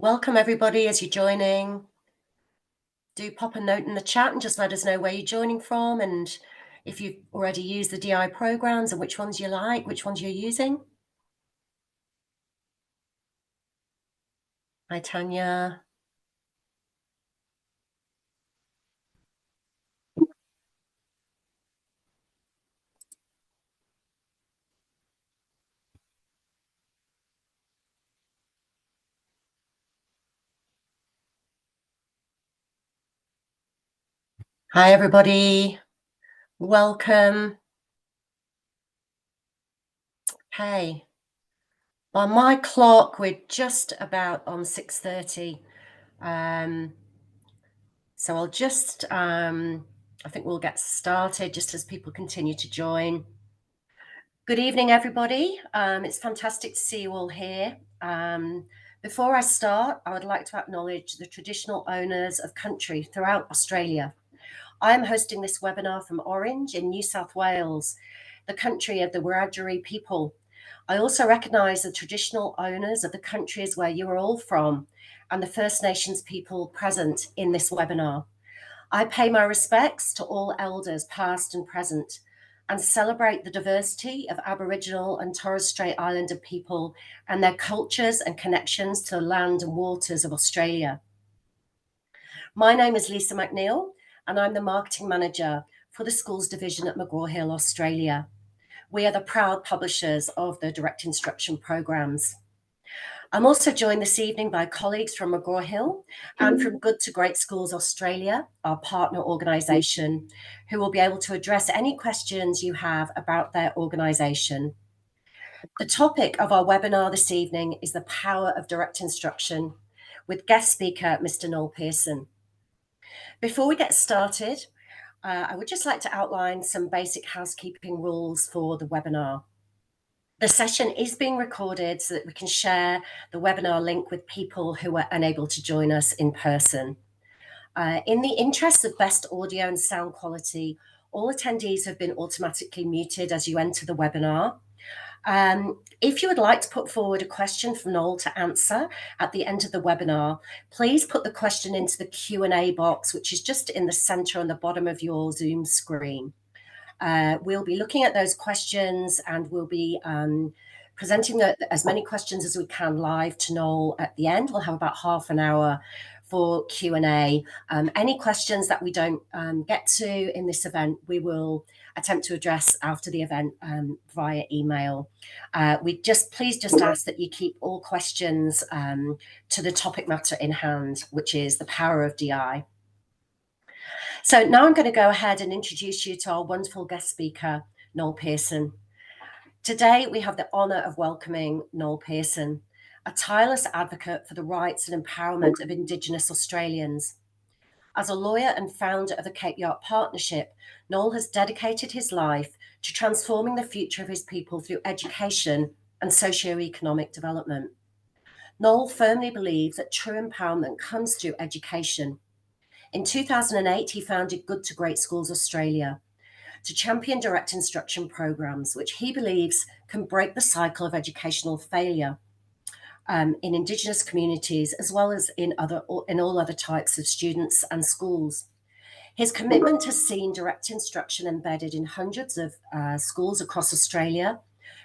Welcome everybody as you're joining. Do pop a note in the chat and just let us know where you're joining from and if you've already used the DI programs and which ones you like, which ones you're using. Hi, Tanya. Hi, everybody. Welcome. Hey, on my clock, we're just about on 6:30. So I'll just, I think we'll get started just as people continue to join. Good evening, everybody. It's fantastic to see you all here. Before I start, I would like to acknowledge the traditional owners of country throughout Australia. I am hosting this webinar from Orange in New South Wales, the country of the Wiradjuri people. I also recognise the traditional owners of the countries where you are all from and the First Nations people present in this webinar. I pay my respects to all elders past and present and celebrate the diversity of Aboriginal and Torres Strait Islander people and their cultures and connections to the land and waters of Australia. My name is Lisa McNeil, and I'm the Marketing Manager for the Schools Division at McGraw Hill, Australia. We are the proud publishers of the direct instruction programs. I'm also joined this evening by colleagues from McGraw Hill and from Good to Great Schools Australia, our partner organisation, who will be able to address any questions you have about their organisation. The topic of our webinar this evening is the power of direct instruction with guest speaker, Mr. Noel Pearson. Before we get started, I would just like to outline some basic housekeeping rules for the webinar. The session is being recorded so that we can share the webinar link with people who are unable to join us in person. In the interest of best audio and sound quality, all attendees have been automatically muted as you enter the webinar. If you would like to put forward a question for Noel to answer at the end of the webinar, please put the question into the Q&A box, which is just in the center on the bottom of your Zoom screen. We'll be looking at those questions and we'll be presenting as many questions as we can live to Noel at the end. We'll have about half an hour for Q&A. Any questions that we don't get to in this event, we will attempt to address after the event via email. Please just ask that you keep all questions to the topic matter in hand, which is the power of DI. So now I'm going to go ahead and introduce you to our wonderful guest speaker, Noel Pearson. Today, we have the honour of welcoming Noel Pearson, a tireless advocate for the rights and empowerment of Indigenous Australians. As a lawyer and founder of the Cape York Partnership, Noel has dedicated his life to transforming the future of his people through education and socio-economic development. Noel firmly believes that true empowerment comes through education. In 2008, he founded Good to Great Schools Australia to champion direct instruction programs, which he believes can break the cycle of educational failure in Indigenous communities, as well as in all other types of students and schools. His commitment has seen direct instruction embedded in hundreds of schools across Australia,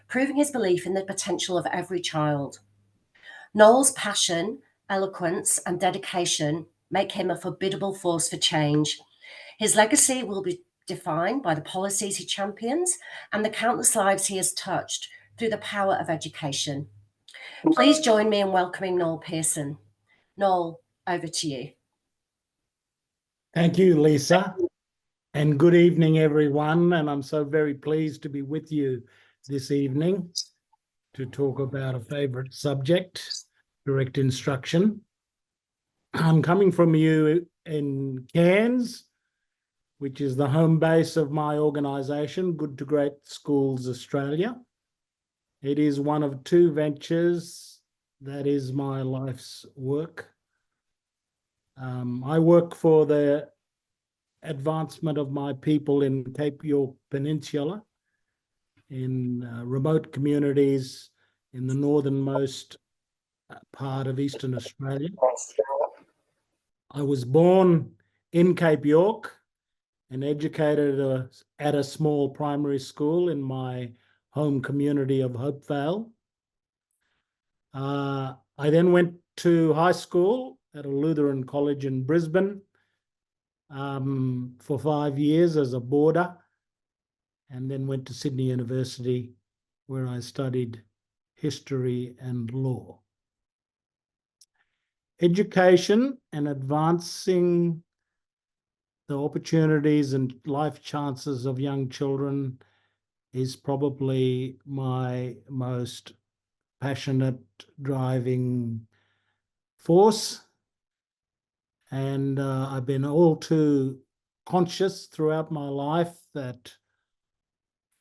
proving his belief in the potential of every child. Noel's passion, eloquence, and dedication make him a formidable force for change. His legacy will be defined by the policies he champions and the countless lives he has touched through the power of education. Please join me in welcoming Noel Pearson. Noel, over to you. Thank you, Lisa, and good evening, everyone. And I'm so very pleased to be with you this evening to talk about a favourite subject, direct instruction. I'm coming from you in Cairns, which is the home base of my organisation, Good to Great Schools Australia. It is one of two ventures that is my life's work. I work for the advancement of my people in Cape York Peninsula, in remote communities in the northernmost part of Eastern Australia. I was born in Cape York and educated at a small primary school in my home community of Hopevale. I then went to high school at a Lutheran college in Brisbane for 5 years as a boarder, and then went to Sydney University, where I studied history and law. Education and advancing the opportunities and life chances of young children is probably my most passionate driving force. And I've been all too conscious throughout my life that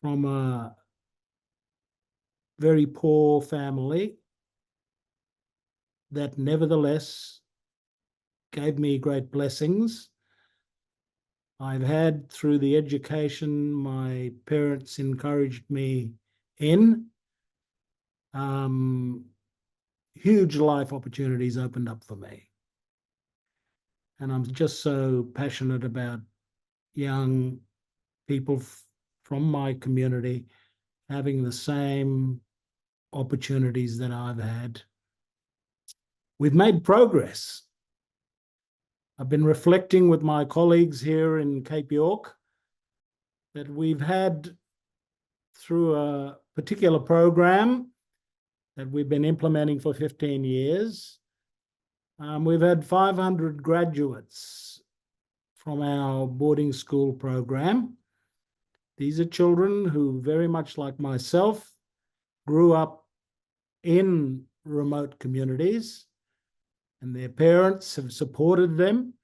from a very poor family that nevertheless gave me great blessings. I've had, through the education my parents encouraged me in, huge life opportunities opened up for me. And I'm just so passionate about young people from my community having the same opportunities that I've had. We've made progress. I've been reflecting with my colleagues here in Cape York that we've had, through a particular program that we've been implementing for 15 years, we've had 500 graduates from our boarding school program. These are children who, very much like myself, grew up in remote communities, and their parents have supported them,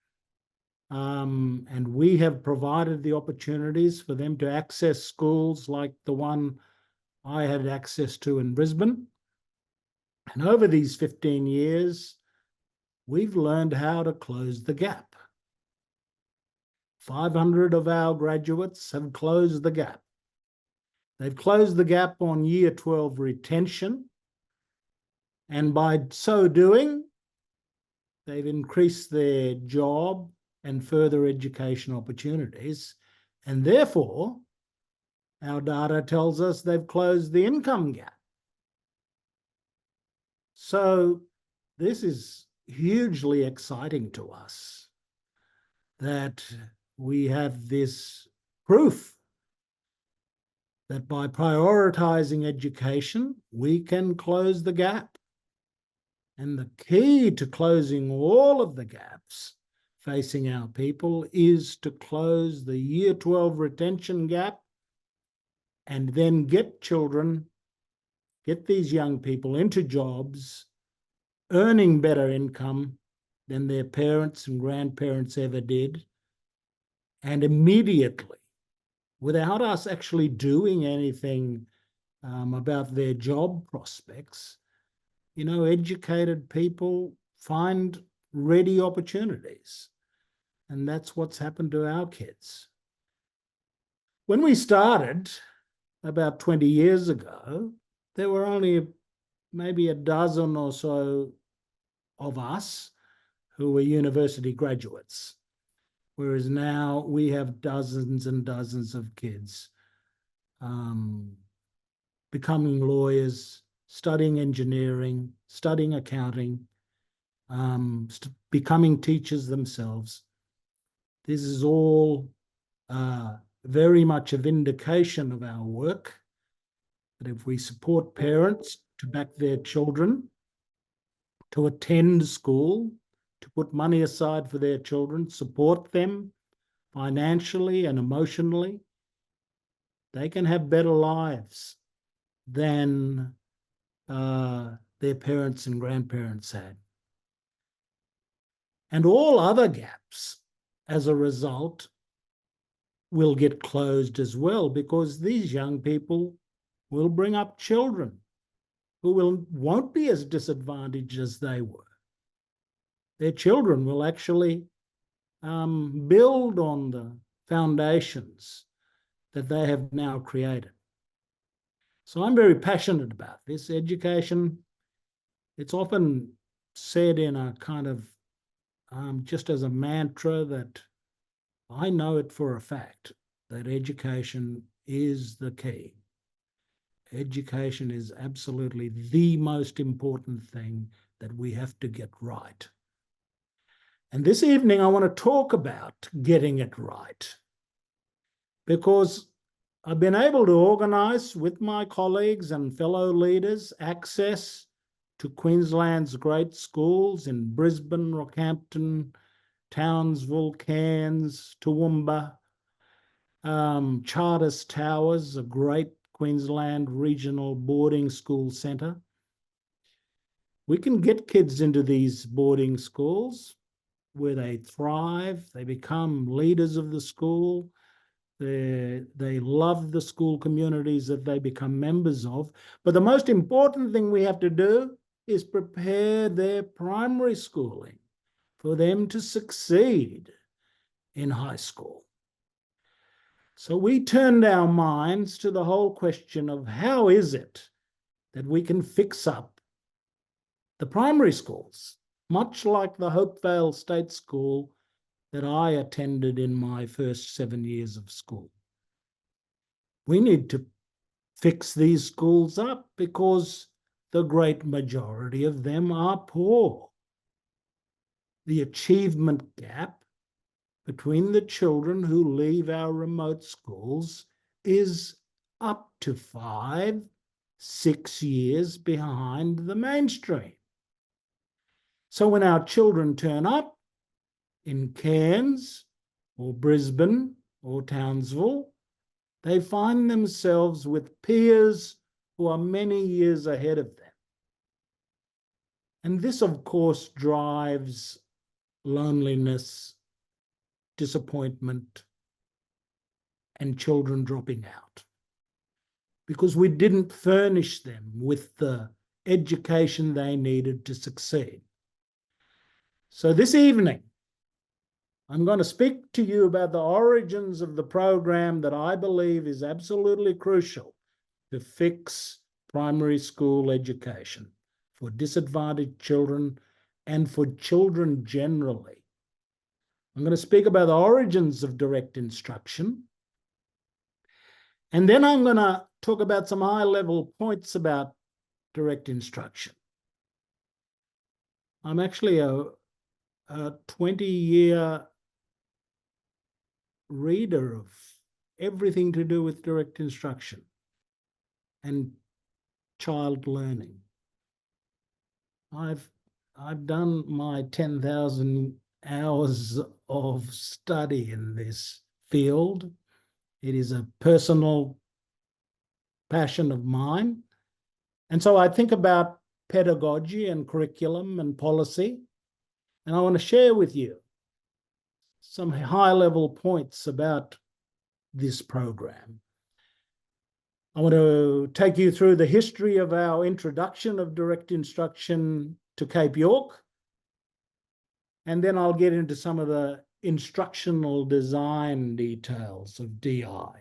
and we have provided the opportunities for them to access schools like the one I had access to in Brisbane. And over these 15 years, we've learned how to close the gap. 500 of our graduates have closed the gap. They've closed the gap on Year 12 retention, and by so doing, they've increased their job and further education opportunities, and therefore, our data tells us they've closed the income gap. So this is hugely exciting to us that we have this proof that by prioritizing education, we can close the gap. And the key to closing all of the gaps facing our people is to close the Year 12 retention gap and then get these young people into jobs, earning better income than their parents and grandparents ever did, and immediately, without us actually doing anything about their job prospects, educated people find ready opportunities. And that's what's happened to our kids. When we started about 20 years ago, there were only maybe a dozen or so of us who were university graduates, whereas now we have dozens and dozens of kids becoming lawyers, studying engineering, studying accounting, becoming teachers themselves. This is all very much a vindication of our work, that if we support parents to back their children to attend school, to put money aside for their children, support them financially and emotionally, they can have better lives than their parents and grandparents had. And all other gaps, as a result, will get closed as well, because these young people will bring up children who won't be as disadvantaged as they were. Their children will actually build on the foundations that they have now created. So I'm very passionate about this. Education It's often said in a kind of just as a mantra that I know it for a fact that education is the key. Education is absolutely the most important thing that we have to get right. And this evening, I want to talk about getting it right, because I've been able to organise with my colleagues and fellow leaders access to Queensland's great schools in Brisbane, Rockhampton, Townsville, Cairns, Toowoomba, Charters Towers, a great Queensland regional boarding school centre. We can get kids into these boarding schools where they thrive, they become leaders of the school, they love the school communities that they become members of. But the most important thing we have to do is prepare their primary schooling for them to succeed in high school. So we turned our minds to the whole question of how is it that we can fix up the primary schools, much like the Hopevale State School that I attended in my first 7 years of school. We need to fix these schools up because the great majority of them are poor. The achievement gap between the children who leave our remote schools is up to 5, 6 years behind the mainstream. So when our children turn up in Cairns or Brisbane or Townsville, they find themselves with peers who are many years ahead of them. And this, of course, drives loneliness, disappointment, and children dropping out, because we didn't furnish them with the education they needed to succeed. So this evening, I'm going to speak to you about the origins of the program that I believe is absolutely crucial to fix primary school education for disadvantaged children and for children generally. I'm going to speak about the origins of direct instruction. And then I'm going to talk about some high-level points about direct instruction. I'm actually a 20-year reader of everything to do with direct instruction and child learning. I've done my 10,000 hours of study in this field. It is a personal passion of mine. And so I think about pedagogy and curriculum and policy, and I want to share with you some high-level points about this program. I want to take you through the history of our introduction of direct instruction to Cape York, and then I'll get into some of the instructional design details of DI,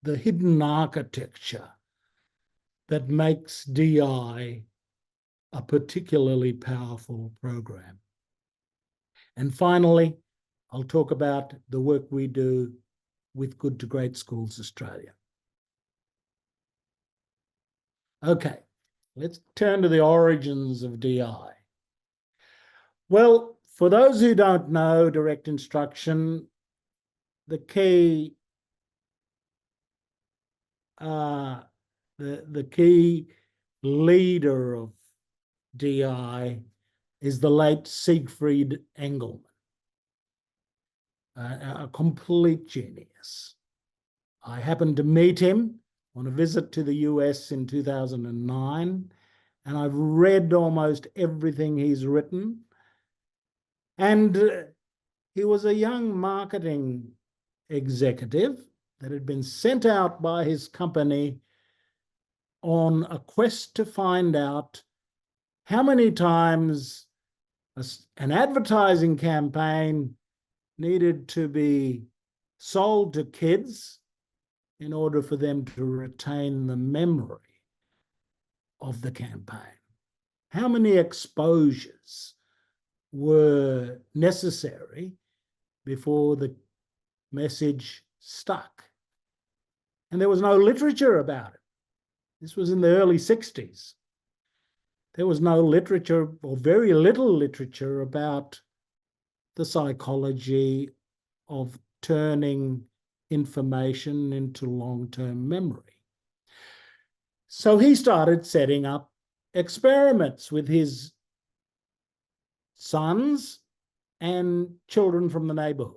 the hidden architecture that makes DI a particularly powerful program. And finally, I'll talk about the work we do with Good to Great Schools Australia. Okay, let's turn to the origins of DI. Well, for those who don't know direct instruction, the key the key leader of DI is the late Siegfried Engelmann, a complete genius. I happened to meet him on a visit to the US in 2009, and I've read almost everything he's written. And he was a young marketing executive that had been sent out by his company on a quest to find out how many times an advertising campaign needed to be sold to kids in order for them to retain the memory of the campaign. how many exposures were necessary before the message stuck. And there was no literature about it. This was in the early 60s. There was no literature, or very little literature, about the psychology of turning information into long-term memory. So he started setting up experiments with his sons and children from the neighborhood.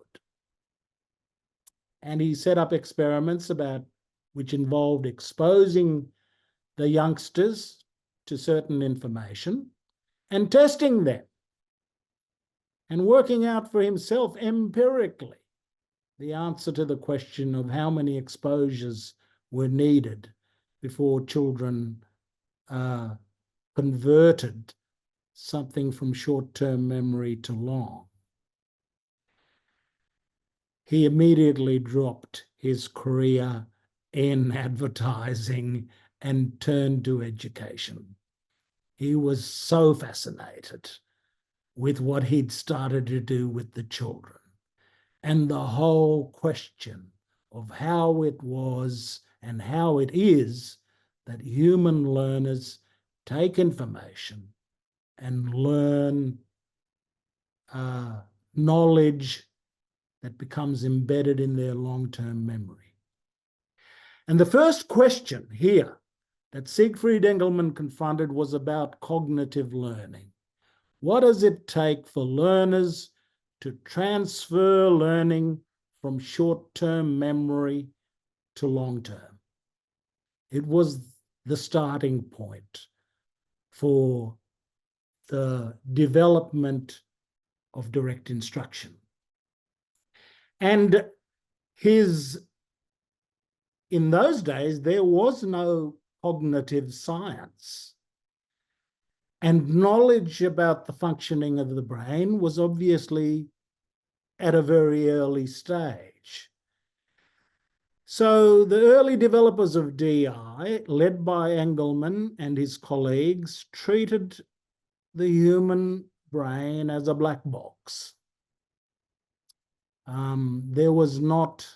And he set up experiments which involved exposing the youngsters to certain information and testing them and working out for himself empirically the answer to the question of how many exposures were needed before children converted something from short-term memory to long. He immediately dropped his career in advertising and turned to education. He was so fascinated with what he'd started to do with the children and the whole question of how it was and how it is that human learners take information and learn knowledge that becomes embedded in their long-term memory. And the first question here that Siegfried Engelmann confronted was about cognitive learning. What does it take for learners to transfer learning from short-term memory to long-term? It was the starting point for the development of direct instruction. And in those days, there was no cognitive science. And knowledge about the functioning of the brain was obviously at a very early stage. So the early developers of DI, led by Engelmann and his colleagues, treated the human brain as a black box. There was not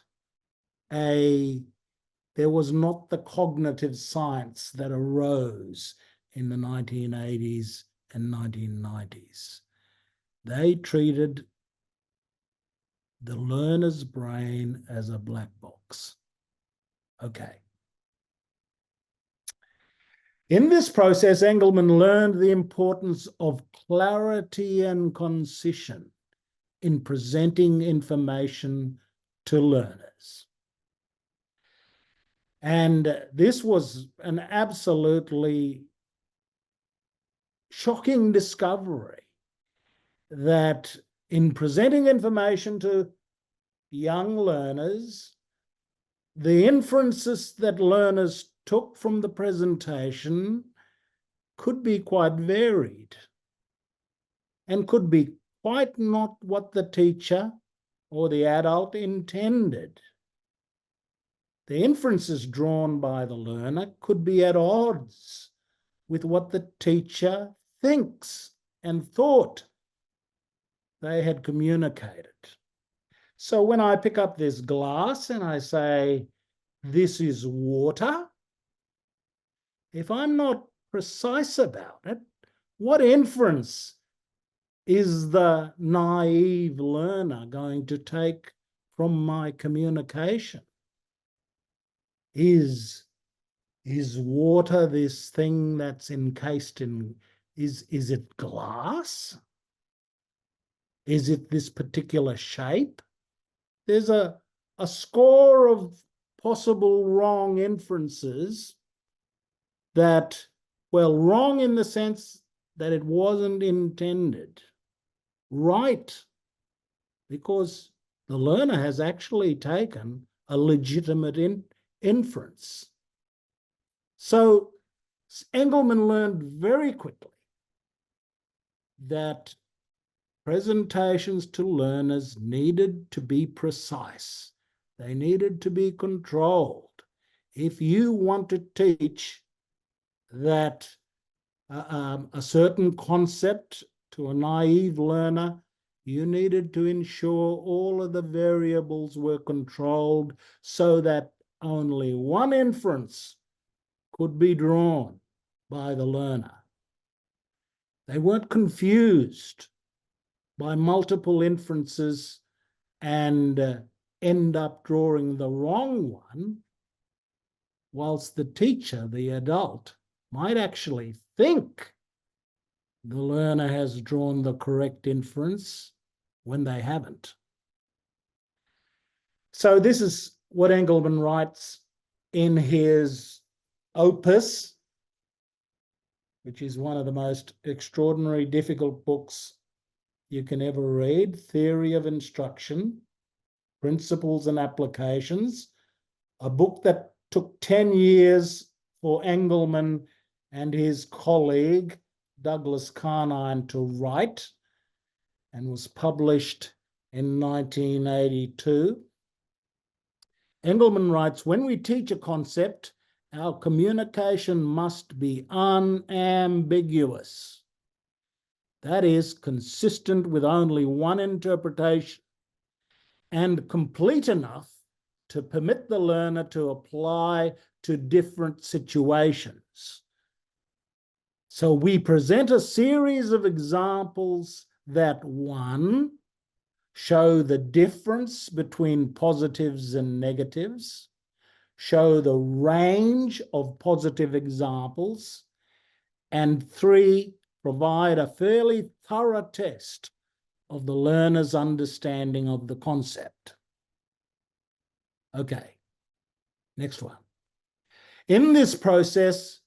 the cognitive science that arose in the 1980s and 1990s. They treated the learner's brain as a black box. Okay. In this process, Engelmann learned the importance of clarity and concision in presenting information to learners. And this was an absolutely shocking discovery, that in presenting information to young learners, the inferences that learners took from the presentation could be quite varied and could be quite not what the teacher or the adult intended. The inferences drawn by the learner could be at odds with what the teacher thinks and thought they had communicated. So when I pick up this glass and I say, this is water, if I'm not precise about it, what inference is the naive learner going to take from my communication? Is water this thing that's encased in, is it glass? Is it this particular shape? There's a score of possible wrong inferences that, well, wrong in the sense that it wasn't intended. Right, because the learner has actually taken a legitimate inference. So Engelmann learned very quickly that presentations to learners needed to be precise. They needed to be controlled. If you want to teach that a certain concept to a naive learner, you needed to ensure all of the variables were controlled so that only one inference could be drawn by the learner. They weren't confused by multiple inferences and end up drawing the wrong one, whilst the teacher, the adult, might actually think the learner has drawn the correct inference when they haven't. So this is what Engelman writes in his opus, which is one of the most extraordinary, difficult books you can ever read, Theory of Instruction, Principles and Applications, a book that took 10 years for Engelman and his colleague, Douglas Carnine, to write, and was published in 1982. Engelman writes, when we teach a concept, our communication must be unambiguous. That is, consistent with only one interpretation and complete enough to permit the learner to apply to different situations. So we present a series of examples that, one, show the difference between positives and negatives, show the range of positive examples, and three, provide a fairly thorough test of the learner's understanding of the concept. Okay, next one. In this process,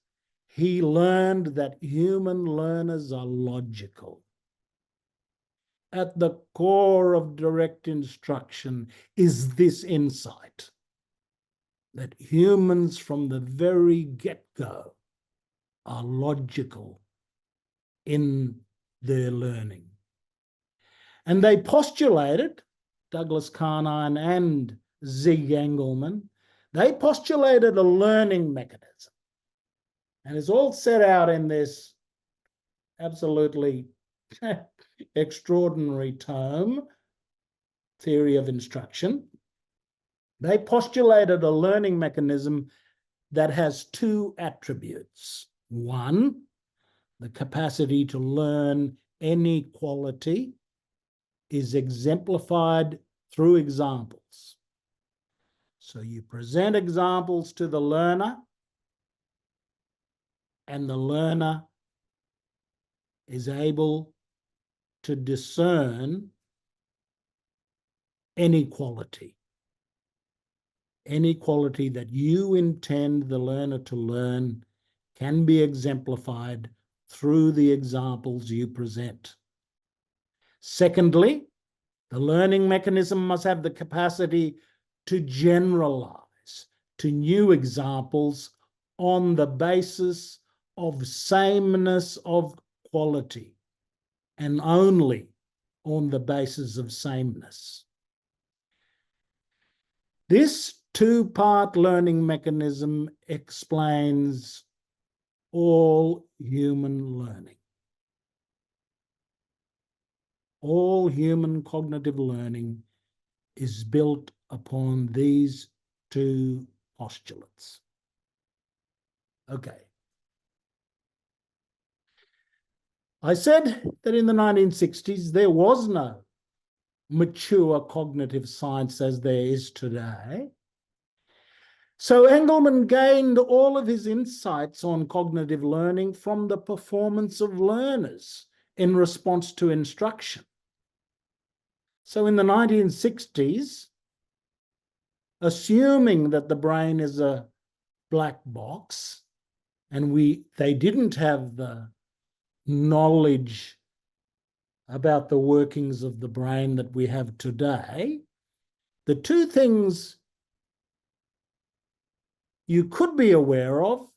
he learned that human learners are logical. At the core of direct instruction is this insight that humans from the very get-go are logical in their learning. And they postulated, Douglas Carnine and Zig Engelman, they postulated a learning mechanism. And it's all set out in this absolutely extraordinary tome, Theory of Instruction. They postulated a learning mechanism that has two attributes. One, the capacity to learn any quality is exemplified through examples. So you present examples to the learner, and the learner is able to discern any quality that you intend the learner to learn can be exemplified through the examples you present. Secondly, the learning mechanism must have the capacity to generalize to new examples on the basis of sameness of quality, and only on the basis of sameness. This two-part learning mechanism explains all human learning. All human cognitive learning is built upon these two postulates. Okay. I said that in the 1960s, there was no mature cognitive science as there is today. So Engelman gained all of his insights on cognitive learning from the performance of learners in response to instruction. So in the 1960s, assuming that the brain is a black box, and they didn't have the knowledge about the workings of the brain that we have today, the two things you could be aware of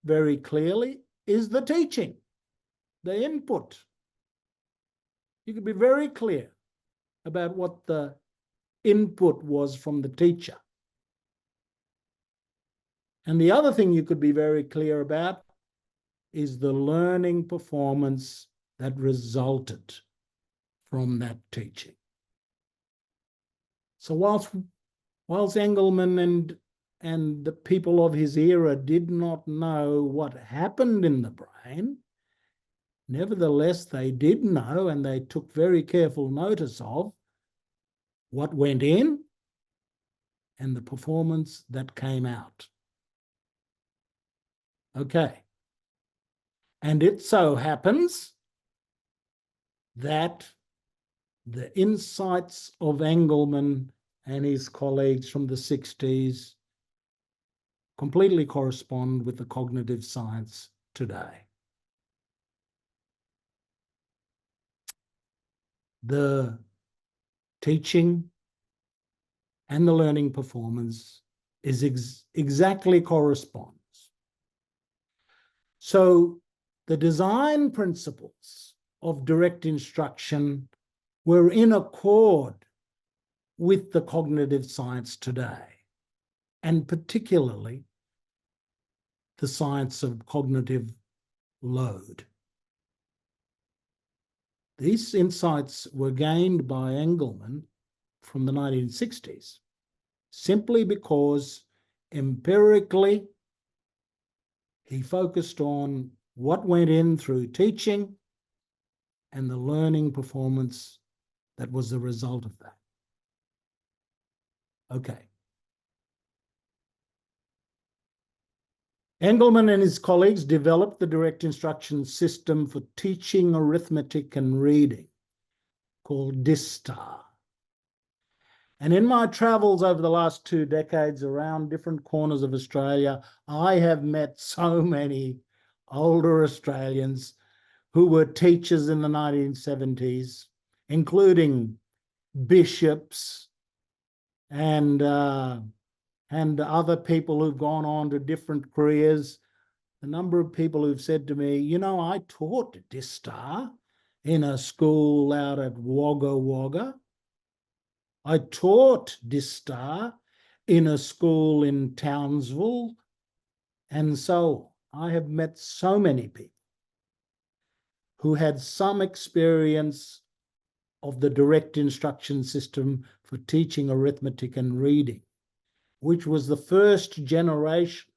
very clearly is the teaching, the input. You could be very clear about what the input was from the teacher. And the other thing you could be very clear about is the learning performance that resulted from that teaching. So whilst Engelman and the people of his era did not know what happened in the brain, nevertheless, they did know, and they took very careful notice of what went in and the performance that came out. Okay. And it so happens that the insights of Engelman and his colleagues from the 60s completely correspond with the cognitive science today. The teaching and the learning performance is exactly corresponds. So the design principles of direct instruction were in accord with the cognitive science today, and particularly the science of cognitive load. These insights were gained by Engelman from the 1960s, simply because empirically he focused on what went in through teaching and the learning performance that was the result of that. Okay. Engelman and his colleagues developed the direct instruction system for teaching arithmetic and reading, called DISTAR. And in my travels over the last 2 decades around different corners of Australia, I have met so many older Australians who were teachers in the 1970s, including bishops and other people who've gone on to different careers. The number of people who've said to me, you know, I taught DISTAR in a school out at Wagga Wagga. I taught DISTAR in a school in Townsville. And so I have met so many people who had some experience of the direct instruction system for teaching arithmetic and reading, which was the first generation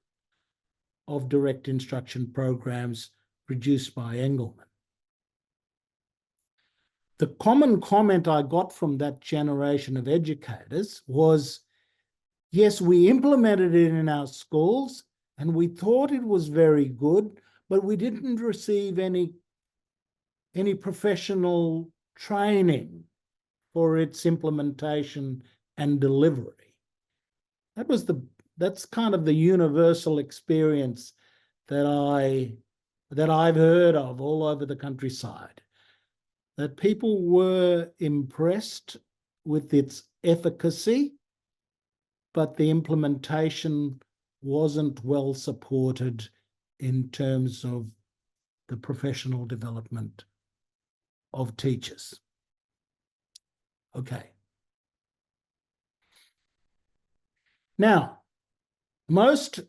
of direct instruction programs produced by Engelman. The common comment I got from that generation of educators was, yes, we implemented it in our schools and we thought it was very good, but we didn't receive any professional training for its implementation and delivery. That's kind of the universal experience that I've heard of all over the countryside, that people were impressed with its efficacy, but the implementation wasn't well supported in terms of the professional development of teachers. Okay. Now, most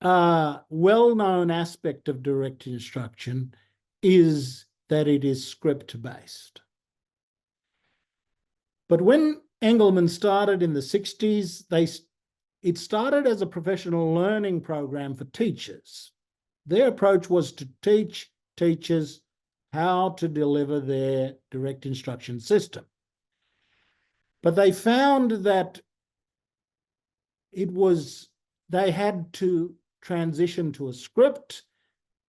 well-known aspect of direct instruction is that it is script-based. But when Engelman started in the 60s, it started as a professional learning program for teachers. Their approach was to teach teachers how to deliver their direct instruction system. But they found that they had to transition to a script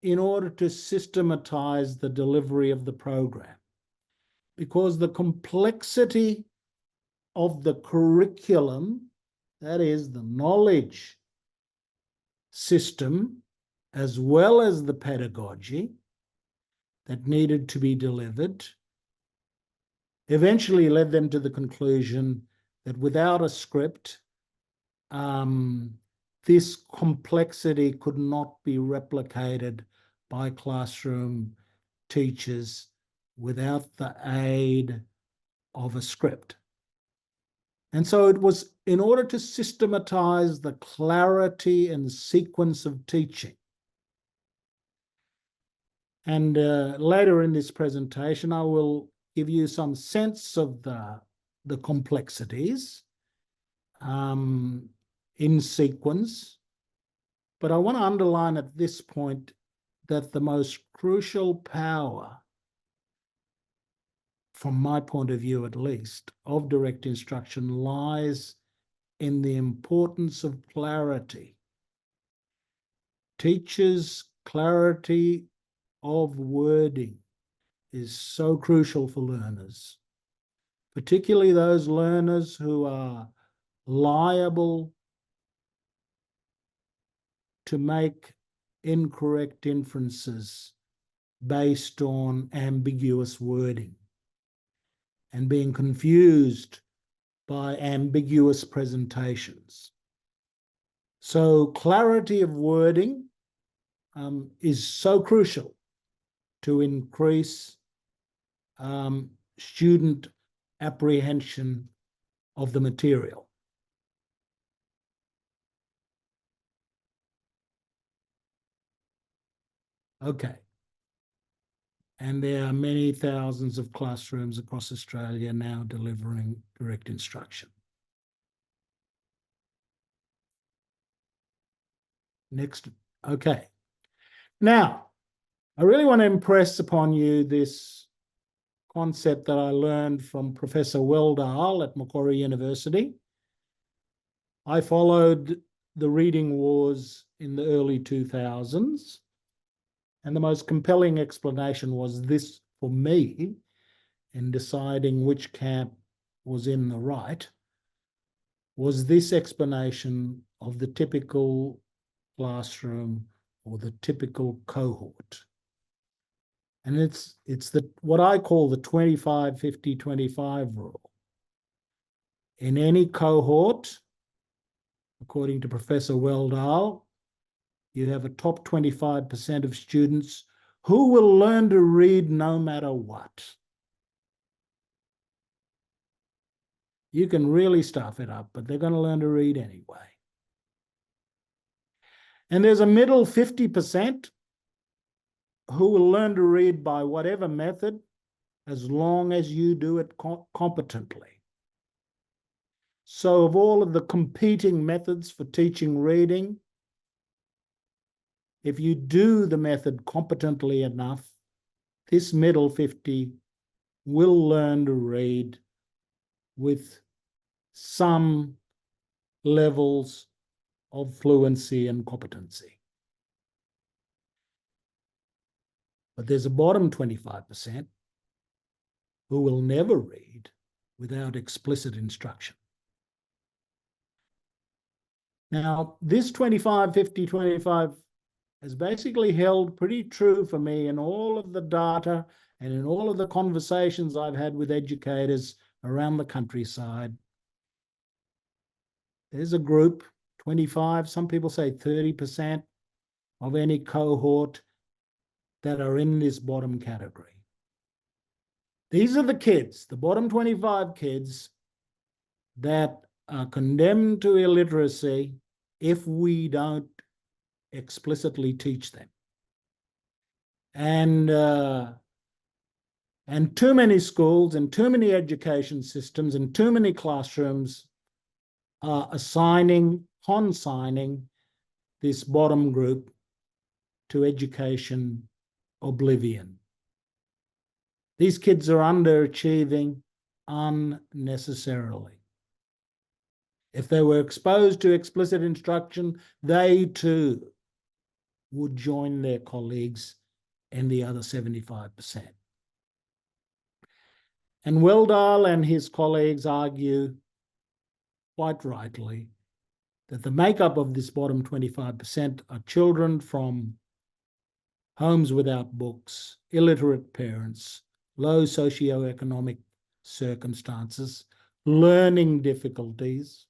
in order to systematize the delivery of the program, because the complexity of the curriculum, that is the knowledge system, as well as the pedagogy that needed to be delivered, eventually led them to the conclusion that without a script, this complexity could not be replicated by classroom teachers without the aid of a script. And so it was in order to systematize the clarity and sequence of teaching And later in this presentation, I will give you some sense of the complexities in sequence. But I want to underline at this point that the most crucial power, from my point of view at least, of direct instruction lies in the importance of clarity. Teachers' clarity of wording is so crucial for learners, particularly those learners who are liable to make incorrect inferences based on ambiguous wording and being confused by ambiguous presentations. So clarity of wording is so crucial to increase student apprehension of the material. Okay. And there are many thousands of classrooms across Australia now delivering direct instruction. Next. Okay. Now, I really want to impress upon you this concept that I learned from Professor Weldahl at Macquarie University. I followed the reading wars in the early 2000s, and the most compelling explanation was this for me in deciding which camp was in the right, was this explanation of the typical classroom or the typical cohort. And it's what I call the 25-50-25 rule. In any cohort, according to Professor Weldahl, you have a top 25% of students who will learn to read no matter what. You can really stuff it up, but they're going to learn to read anyway. And there's a middle 50% who will learn to read by whatever method, as long as you do it competently. So of all of the competing methods for teaching reading, if you do the method competently enough, this middle 50 will learn to read with some levels of fluency and competency. But there's a bottom 25% who will never read without explicit instruction. Now, this 25-50-25 has basically held pretty true for me in all of the data and in all of the conversations I've had with educators around the countryside. There's a group, 25, some people say 30% of any cohort that are in this bottom category. These are the kids, the bottom 25 kids that are condemned to illiteracy if we don't explicitly teach them. And too many schools and too many education systems and too many classrooms are consigning this bottom group to education oblivion. These kids are underachieving unnecessarily. If they were exposed to explicit instruction, they too would join their colleagues and the other 75%. And Weldahl and his colleagues argue, quite rightly, that the makeup of this bottom 25% are children from homes without books, illiterate parents, low socioeconomic circumstances, learning difficulties.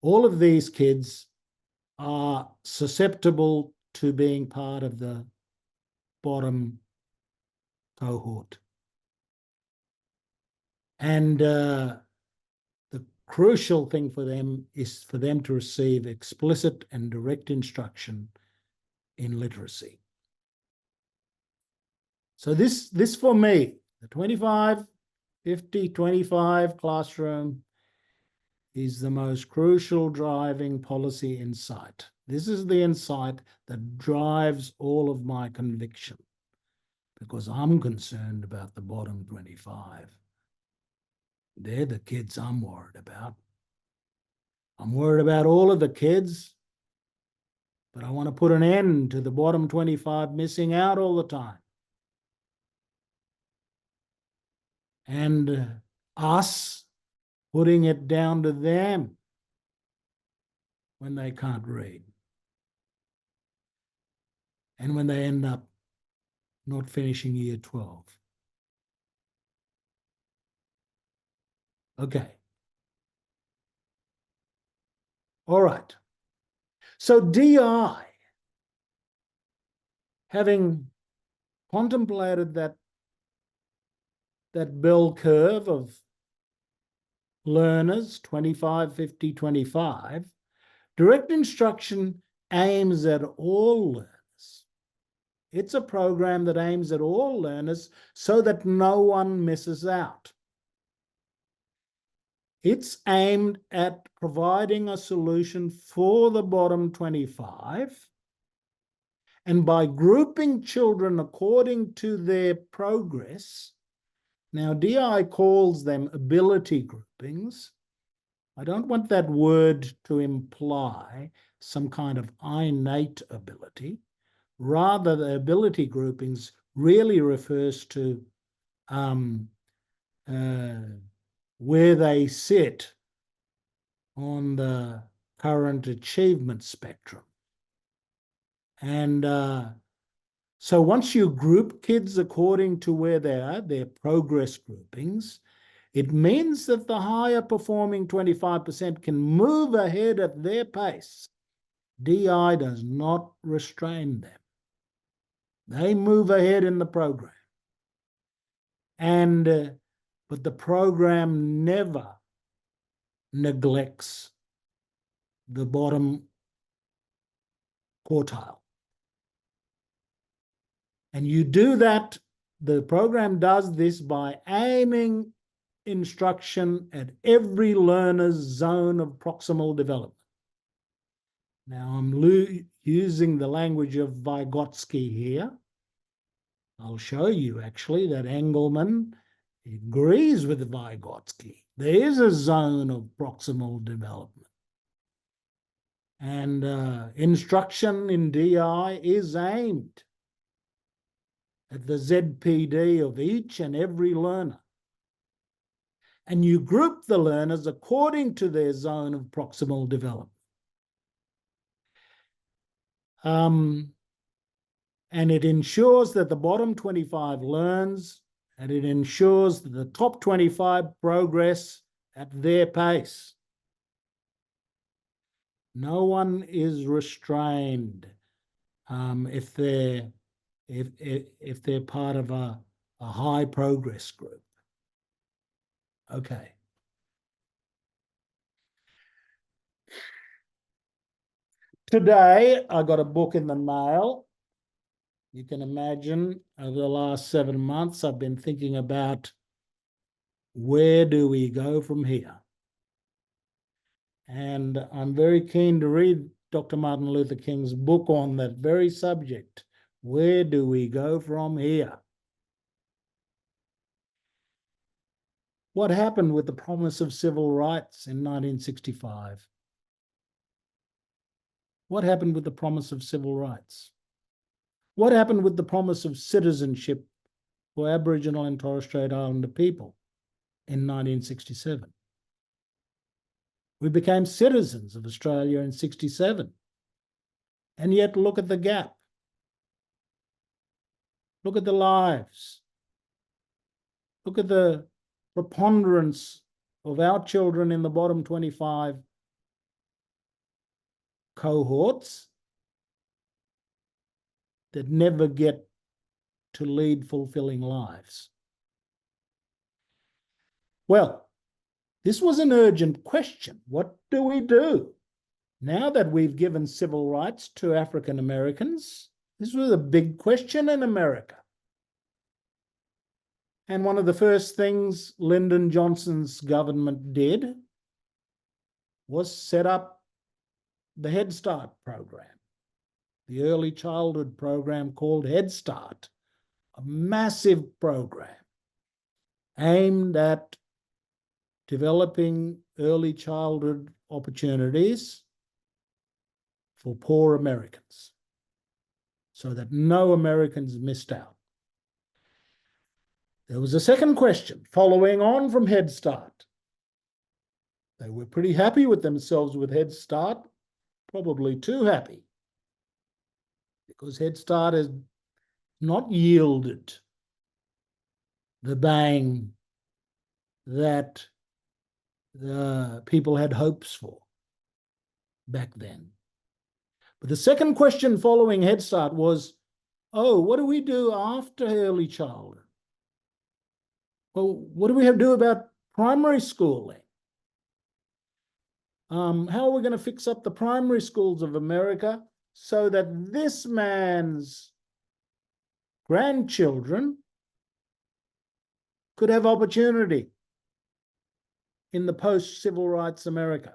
All of these kids are susceptible to being part of the bottom cohort. And the crucial thing for them is for them to receive explicit and direct instruction in literacy. So this for me, the 25, 50, 25 classroom is the most crucial driving policy insight. This is the insight that drives all of my conviction, because I'm concerned about the bottom 25. They're the kids I'm worried about. I'm worried about all of the kids, but I want to put an end to the bottom 25 missing out all the time. And us putting it down to them when they can't read. And when they end up not finishing year 12. Okay. All right. So DI, having contemplated that bell curve of learners, 25, 50, 25, direct instruction aims at all learners. It's a program that aims at all learners so that no one misses out. It's aimed at providing a solution for the bottom 25, and by grouping children according to their progress. Now, DI calls them ability groupings. I don't want that word to imply some kind of innate ability. Rather, the ability groupings really refers to where they sit on the current achievement spectrum. And so once you group kids according to where they are, their progress groupings, it means that the higher performing 25% can move ahead at their pace. DI does not restrain them. They move ahead in the program. And but the program never neglects the bottom quartile. And you do that, the program does this by aiming instruction at every learner's zone of proximal development. Now, I'm using the language of Vygotsky here. I'll show you actually that Engelman agrees with Vygotsky. There is a zone of proximal development. And instruction in DI is aimed at the ZPD of each and every learner. And you group the learners according to their zone of proximal development. And it ensures that the bottom 25 learns, and it ensures that the top 25 progress at their pace. No one is restrained if they're part of a high progress group. Okay. Today, I got a book in the mail. You can imagine over the last 7 months, I've been thinking about where do we go from here? And I'm very keen to read Dr. Martin Luther King's book on that very subject. Where do we go from here? What happened with the promise of civil rights in 1965? What happened with the promise of civil rights? What happened with the promise of citizenship for Aboriginal and Torres Strait Islander people in 1967? We became citizens of Australia in 67. And yet look at the gap. Look at the lives. Look at the preponderance of our children in the bottom 25 cohorts that never get to lead fulfilling lives. Well, this was an urgent question. What do we do? Now that we've given civil rights to African Americans, this was a big question in America. And one of the first things Lyndon Johnson's government did was set up the Head Start program, the early childhood program called Head Start, a massive program aimed at developing early childhood opportunities for poor Americans so that no Americans missed out. There was a second question following on from Head Start. They were pretty happy with themselves with Head Start, probably too happy, because Head Start has not yielded the bang that the people had hopes for back then. But the second question following Head Start was, oh, what do we do after early childhood? Well, what do we have to do about primary schooling? How are we going to fix up the primary schools of America so that this man's grandchildren could have opportunity in the post-civil rights America?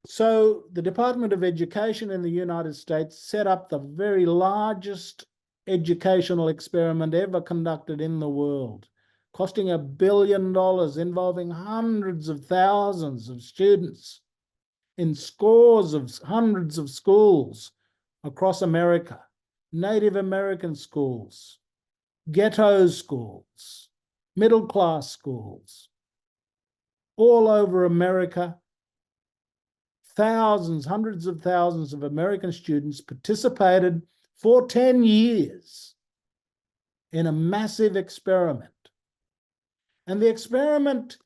So the Department of Education in the United States set up the very largest educational experiment ever conducted in the world, costing $1 billion, involving hundreds of thousands of students in scores of hundreds of schools across America, Native American schools, ghetto schools, middle-class schools, all over America. Thousands, hundreds of thousands of American students participated for 10 years in a massive experiment. And the experiment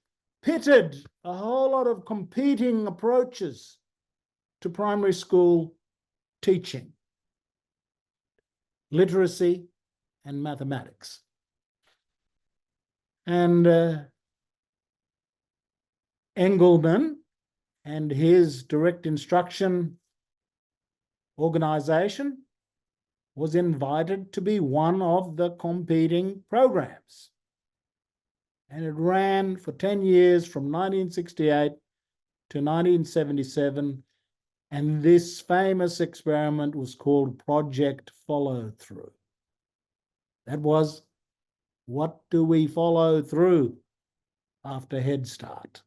pitted a whole lot of competing approaches to primary school teaching, literacy, and mathematics. And Engelman and his direct instruction organization was invited to be one of the competing programs. And it ran for 10 years from 1968 to 1977. And this famous experiment was called Project Follow Through. That was, what do we follow through after Head Start?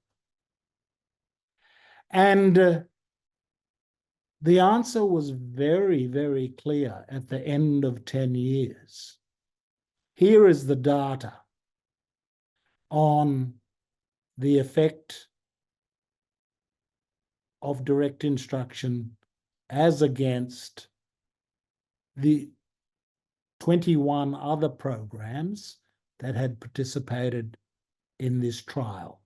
And the answer was very, very clear at the end of 10 years. Here is the data on the effect of direct instruction as against the 21 other programs that had participated in this trial.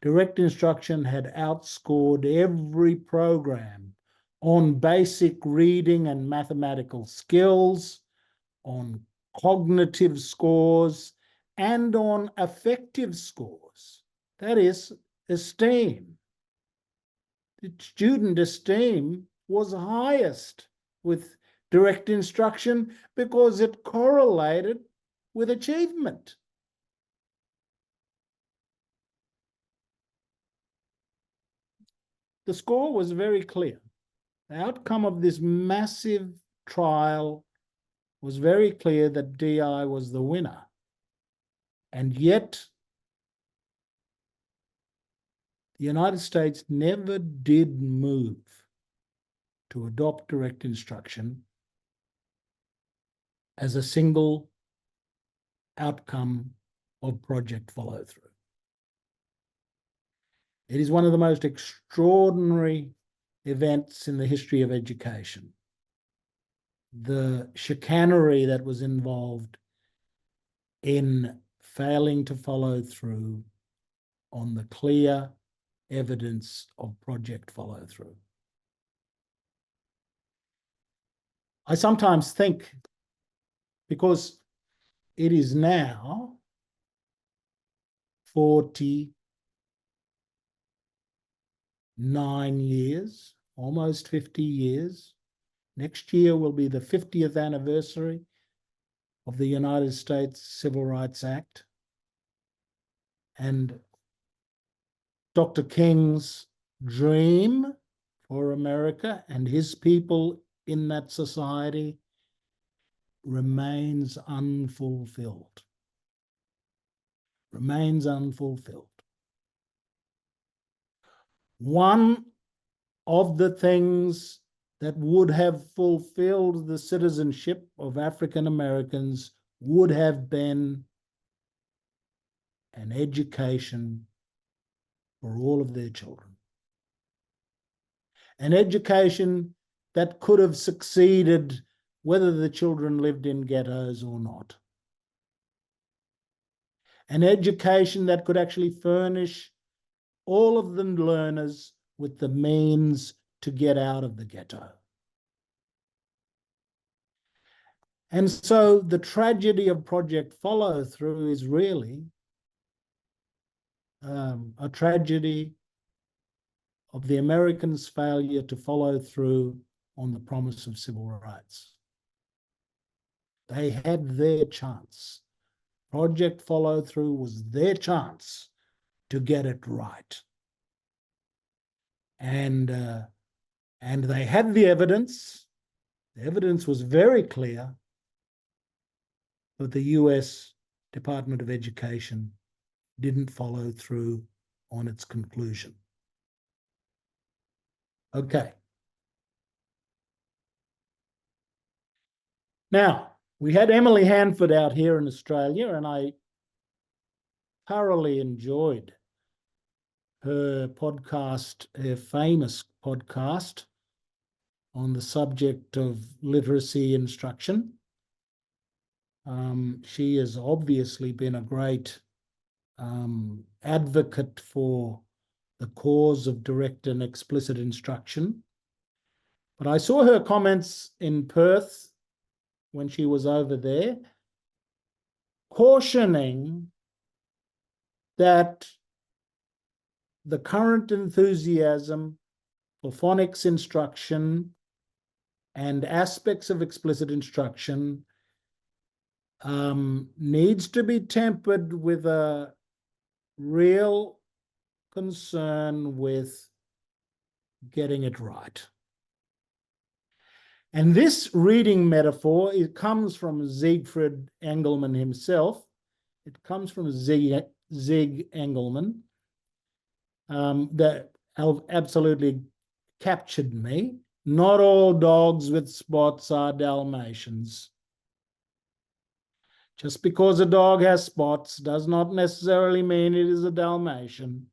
Direct instruction had outscored every program on basic reading and mathematical skills, on cognitive scores, and on affective scores. That is, esteem. The student esteem was highest with direct instruction because it correlated with achievement. The score was very clear. The outcome of this massive trial was very clear that DI was the winner. And yet, the United States never did move to adopt direct instruction as a single outcome of Project Follow Through. It is one of the most extraordinary events in the history of education. The chicanery that was involved in failing to follow through on the clear evidence of Project Follow Through. I sometimes think, because it is now 49 years, almost 50 years. Next year will be the 50th anniversary of the United States Civil Rights Act and Dr. King's dream for America and his people in that society remains unfulfilled. Remains unfulfilled. One of the things that would have fulfilled the citizenship of African Americans would have been an education for all of their children. An education that could have succeeded whether the children lived in ghettos or not. An education that could actually furnish all of the learners with the means to get out of the ghetto. And so the tragedy of Project Follow Through is really a tragedy of the Americans' failure to follow through on the promise of civil rights. They had their chance. Project Follow Through was their chance to get it right. And they had the evidence. The evidence was very clear, but the US Department of Education didn't follow through on its conclusion. Okay. Now, we had Emily Hanford out here in Australia, and I thoroughly enjoyed her podcast, her famous podcast on the subject of literacy instruction. She has obviously been a great advocate for the cause of direct and explicit instruction. But I saw her comments in Perth when she was over there, cautioning that the current enthusiasm for phonics instruction and aspects of explicit instruction needs to be tempered with a real concern with getting it right. And this reading metaphor, it comes from Siegfried Engelmann himself. It comes from Zig Engelmann that absolutely captured me. Not all dogs with spots are Dalmatians. Just because a dog has spots does not necessarily mean it is a Dalmatian.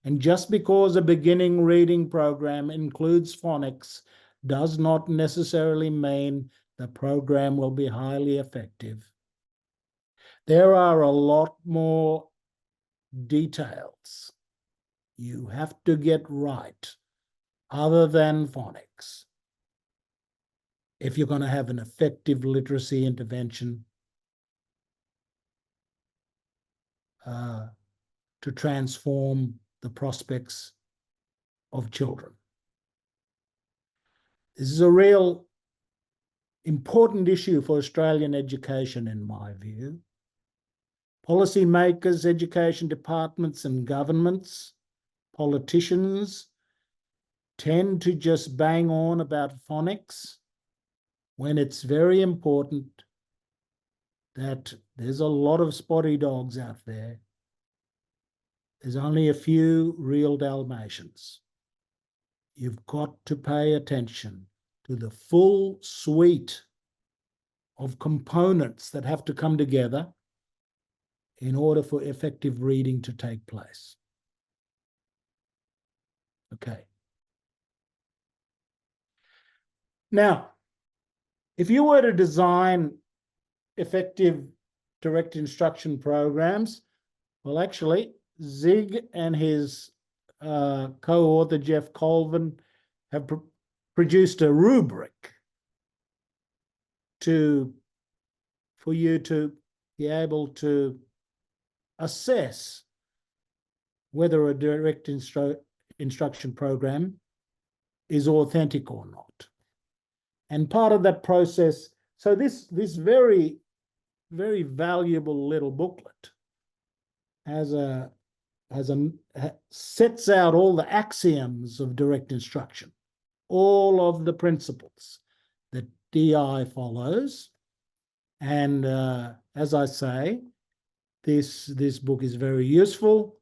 And just because a beginning reading program includes phonics does not necessarily mean the program will be highly effective. There are a lot more details you have to get right other than phonics if you're going to have an effective literacy intervention to transform the prospects of children. This is a real important issue for Australian education, in my view. Policymakers, education departments and governments, politicians tend to just bang on about phonics when it's very important that there's a lot of spotty dogs out there. There's only a few real Dalmatians. You've got to pay attention to the full suite of components that have to come together in order for effective reading to take place. Okay. Now, if you were to design effective direct instruction programs, well, actually, Zig and his co-author, Jeff Colvin, have produced a rubric for you to be able to assess whether a direct instruction program is authentic or not. And part of that process So this very, very valuable little booklet sets out all the axioms of direct instruction, all of the principles that DI follows. And as I say, this book is very useful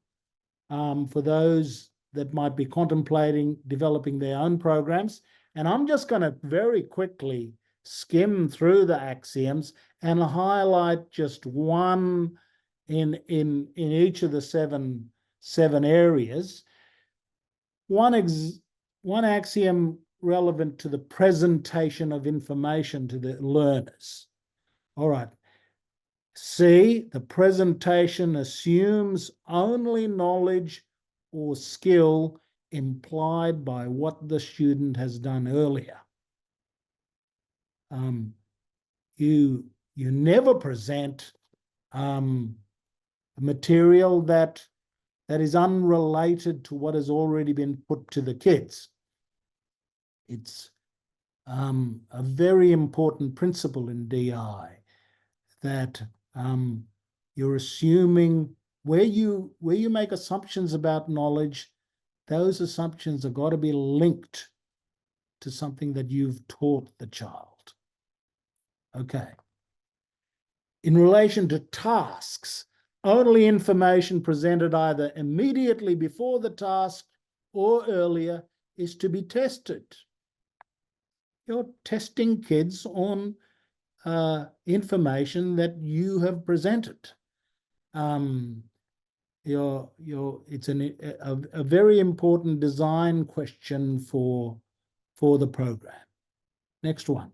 for those that might be contemplating developing their own programs. And I'm just going to very quickly skim through the axioms and highlight just one in each of the seven areas. One axiom relevant to the presentation of information to the learners. All right. C, the presentation assumes only knowledge or skill implied by what the student has done earlier. You never present material that is unrelated to what has already been put to the kids. It's a very important principle in DI that you're assuming where you make assumptions about knowledge, those assumptions have got to be linked to something that you've taught the child. Okay. In relation to tasks, only information presented either immediately before the task or earlier is to be tested. You're testing kids on information that you have presented. It's a very important design question for the program. Next one.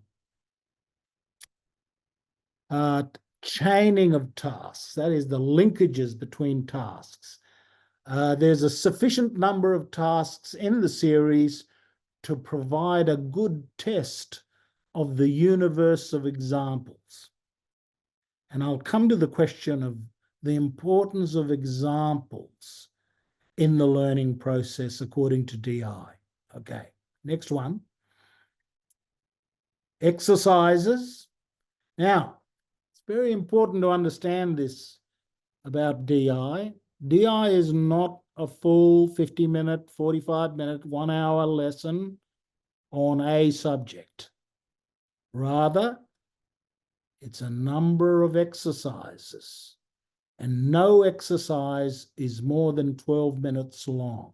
Chaining of tasks, that is the linkages between tasks. There's a sufficient number of tasks in the series to provide a good test of the universe of examples. And I'll come to the question of the importance of examples in the learning process according to DI. Okay, next one. Exercises. Now, it's very important to understand this about DI. DI is not a full 50-minute, 45-minute, 1 hour lesson on a subject. Rather, it's a number of exercises, and no exercise is more than 12 minutes long.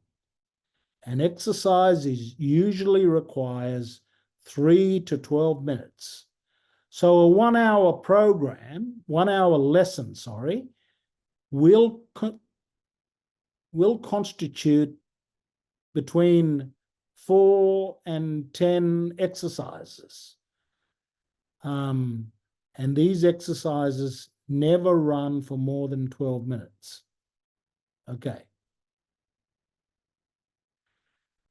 An exercise usually requires 3 to 12 minutes. So a 1 hour program, 1 hour lesson, will constitute between 4 and 10 exercises. And these exercises never run for more than 12 minutes. Okay.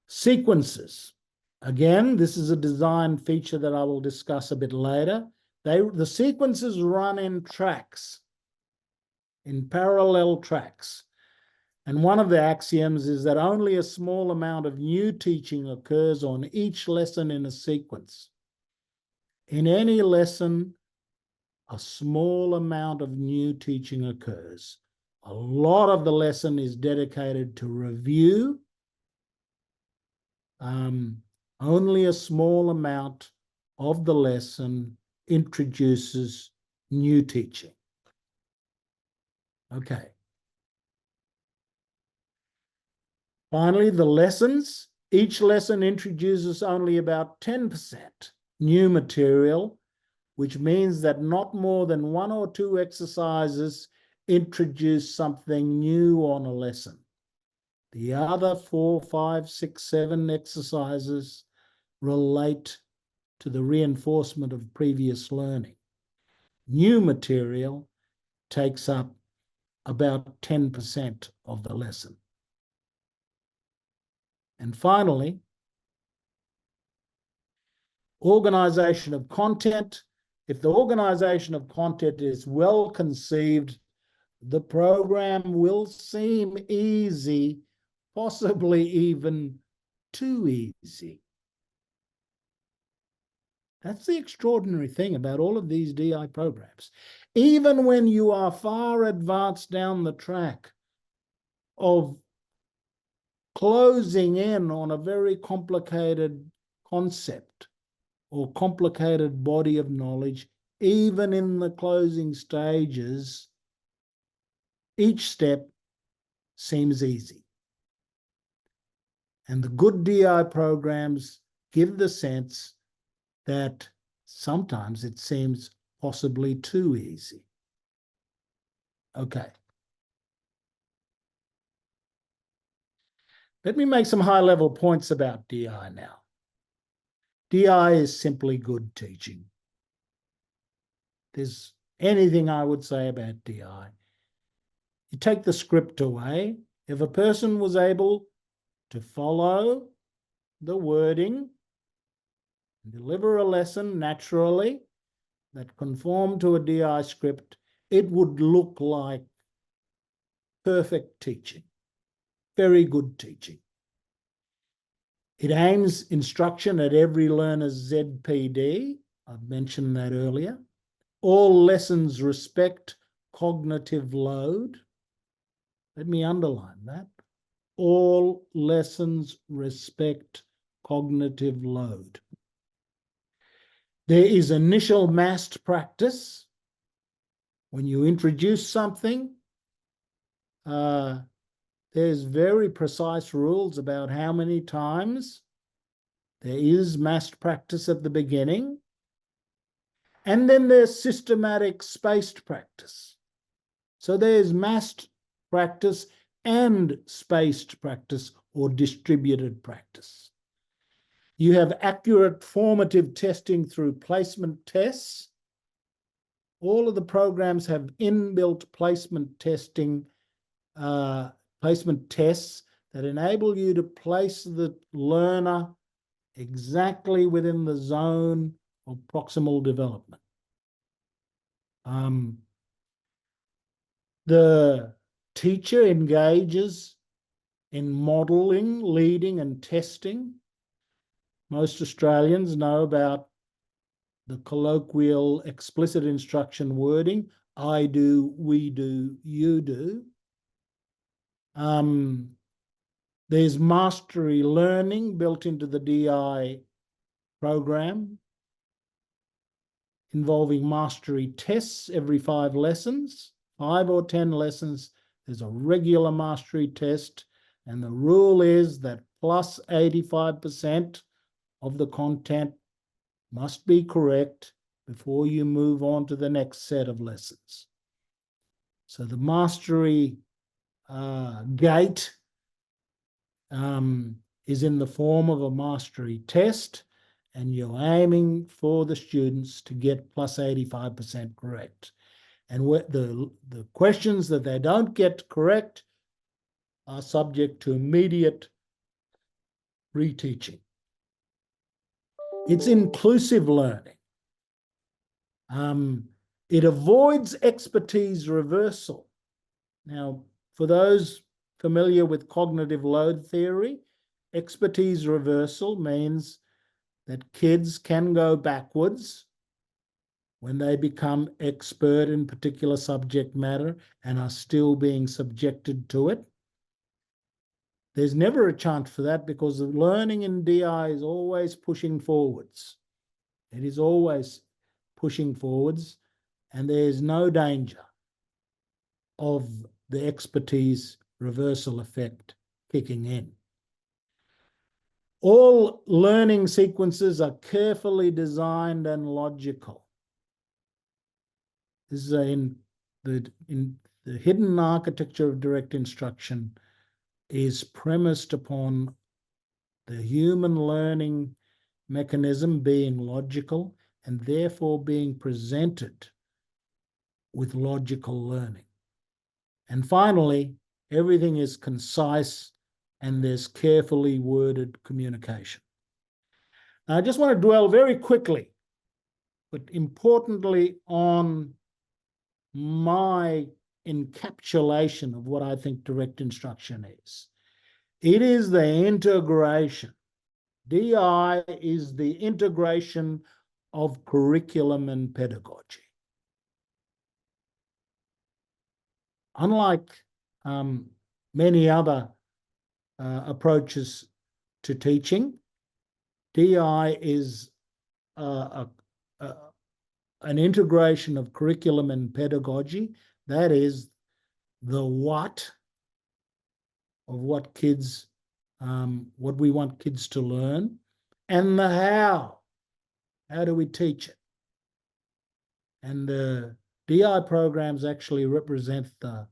Sequences. Again, this is a design feature that I will discuss a bit later. The sequences run in tracks, in parallel tracks. And one of the axioms is that only a small amount of new teaching occurs on each lesson in a sequence. In any lesson, a small amount of new teaching occurs. A lot of the lesson is dedicated to review. Only a small amount of the lesson introduces new teaching. Okay. Finally, the lessons. Each lesson introduces only about 10% new material, which means that not more than 1 or 2 exercises introduce something new on a lesson. The other 4, 5, 6, 7 exercises relate to the reinforcement of previous learning. New material takes up about 10% of the lesson. And finally, organization of content. If the organization of content is well conceived, the program will seem easy, possibly even too easy. That's the extraordinary thing about all of these DI programs. Even when you are far advanced down the track of closing in on a very complicated concept or complicated body of knowledge, even in the closing stages, each step seems easy. And the good DI programs give the sense that sometimes it seems possibly too easy. Okay. Let me make some high-level points about DI now. DI is simply good teaching. There's anything I would say about DI. You take the script away. If a person was able to follow the wording, deliver a lesson naturally that conformed to a DI script, it would look like perfect teaching, very good teaching. It aims instruction at every learner's ZPD. I've mentioned that earlier. All lessons respect cognitive load. Let me underline that. All lessons respect cognitive load. There is initial massed practice. When you introduce something, there's very precise rules about how many times there is massed practice at the beginning. And then there's systematic spaced practice. So there's massed practice and spaced practice or distributed practice. You have accurate formative testing through placement tests. All of the programs have inbuilt placement testing, placement tests that enable you to place the learner exactly within the zone of proximal development. The teacher engages in modeling, leading, and testing. Most Australians know about the colloquial explicit instruction wording, I do, we do, you do. There's mastery learning built into the DI program, involving mastery tests every 5 lessons, 5 or 10 lessons. There's a regular mastery test, and the rule is that plus 85% of the content must be correct before you move on to the next set of lessons. So the mastery gate is in the form of a mastery test, and you're aiming for the students to get plus 85% correct. And the questions that they don't get correct are subject to immediate reteaching. It's inclusive learning. It avoids expertise reversal. Now, for those familiar with cognitive load theory, expertise reversal means that kids can go backwards when they become expert in particular subject matter and are still being subjected to it. There's never a chance for that because the learning in DI is always pushing forwards. It is always pushing forwards, and there's no danger of the expertise reversal effect kicking in. All learning sequences are carefully designed and logical. This is in the hidden architecture of direct instruction is premised upon the human learning mechanism being logical and therefore being presented with logical learning. And finally, everything is concise and there's carefully worded communication. Now, I just want to dwell very quickly, but importantly, on my encapsulation of what I think direct instruction is. It is the integration. DI is the integration of curriculum and pedagogy. Unlike many other approaches to teaching, DI is an integration of curriculum and pedagogy. That is the what of what kids, what we want kids to learn, and the how. How do we teach it? And the DI programs actually represent the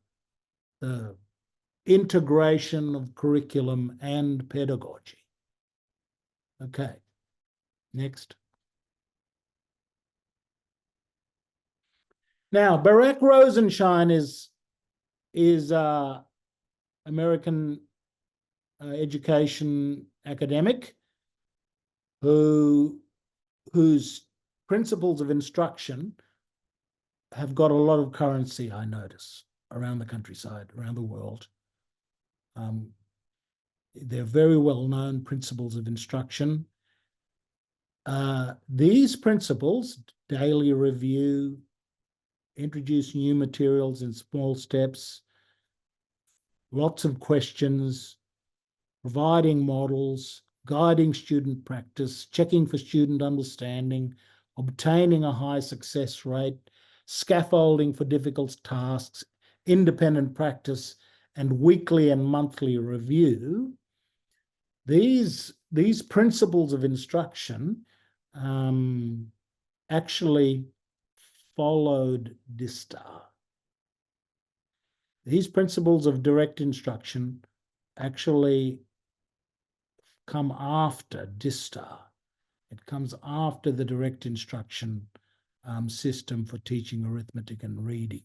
integration of curriculum and pedagogy. Okay, next. Now, Barak Rosenshine is American education academic whose principles of instruction have got a lot of currency, I notice, around the countryside, around the world. They're very well-known principles of instruction. These principles, daily review, introduce new materials in small steps, lots of questions, providing models, guiding student practice, checking for student understanding, obtaining a high success rate, scaffolding for difficult tasks, independent practice, and weekly and monthly review. These principles of instruction actually followed DISTAR. These principles of direct instruction actually come after DISTAR. It comes after the direct instruction system for teaching arithmetic and reading.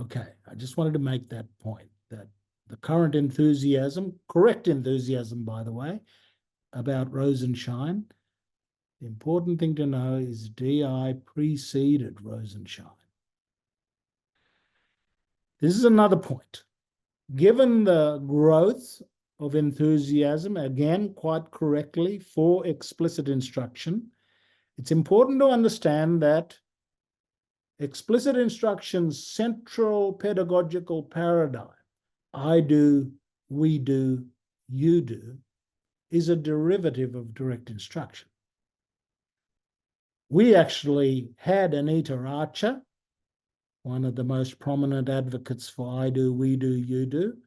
Okay, I just wanted to make that point, that the current enthusiasm, correct enthusiasm, by the way, about Rosenshine, the important thing to know is DI preceded Rosenshine. This is another point. Given the growth of enthusiasm, again, quite correctly, for explicit instruction, it's important to understand that explicit instruction's central pedagogical paradigm, I do, we do, you do, is a derivative of direct instruction. We actually had Anita Archer, one of the most prominent advocates for I do, we do, you do.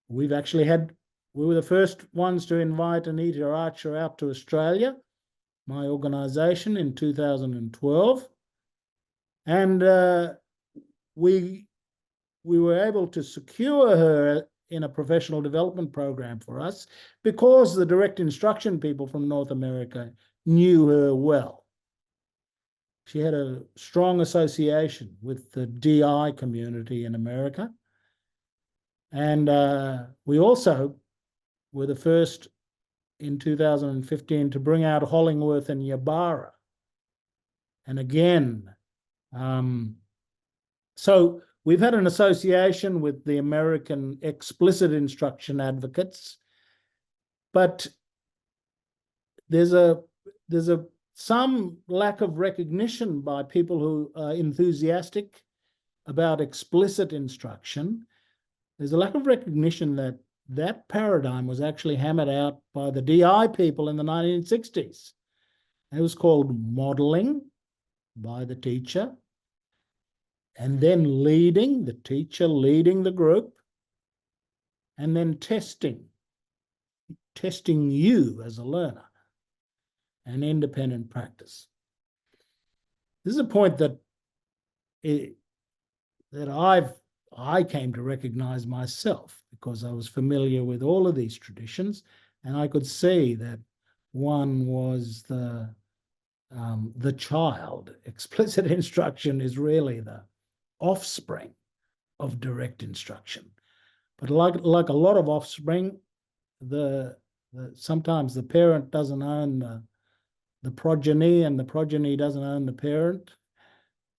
We were the first ones to invite Anita Archer out to Australia, my organisation, in 2012. And we were able to secure her in a professional development program for us because the direct instruction people from North America knew her well. She had a strong association with the DI community in America. And we also were the first in 2015 to bring out Hollingworth and Ybarra. And again, so we've had an association with the American explicit instruction advocates, but there's some lack of recognition by people who are enthusiastic about explicit instruction. There's a lack of recognition that that paradigm was actually hammered out by the DI people in the 1960s. It was called modeling by the teacher, and then leading, the teacher leading the group, and then testing you as a learner, and independent practice. This is a point that I came to recognize myself because I was familiar with all of these traditions, and I could see that one was the child. Explicit instruction is really the offspring of direct instruction. But like a lot of offspring, sometimes the parent doesn't own the progeny, and the progeny doesn't own the parent.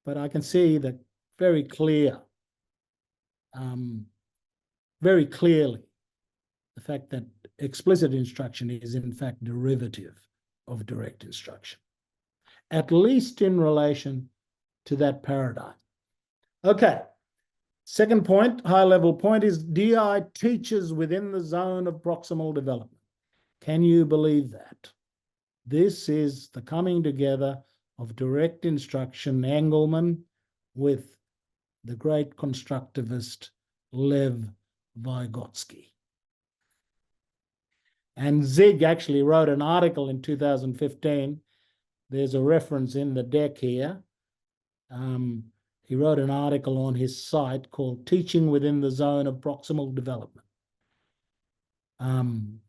But I can see that very clearly the fact that explicit instruction is in fact derivative of direct instruction, at least in relation to that paradigm. Okay, second point, high-level point, is DI teaches within the zone of proximal development. Can you believe that? This is the coming together of direct instruction, Engelmann, with the great constructivist Lev Vygotsky. And Zig actually wrote an article in 2015. There's a reference in the deck here. He wrote an article on his site called Teaching Within the Zone of Proximal Development.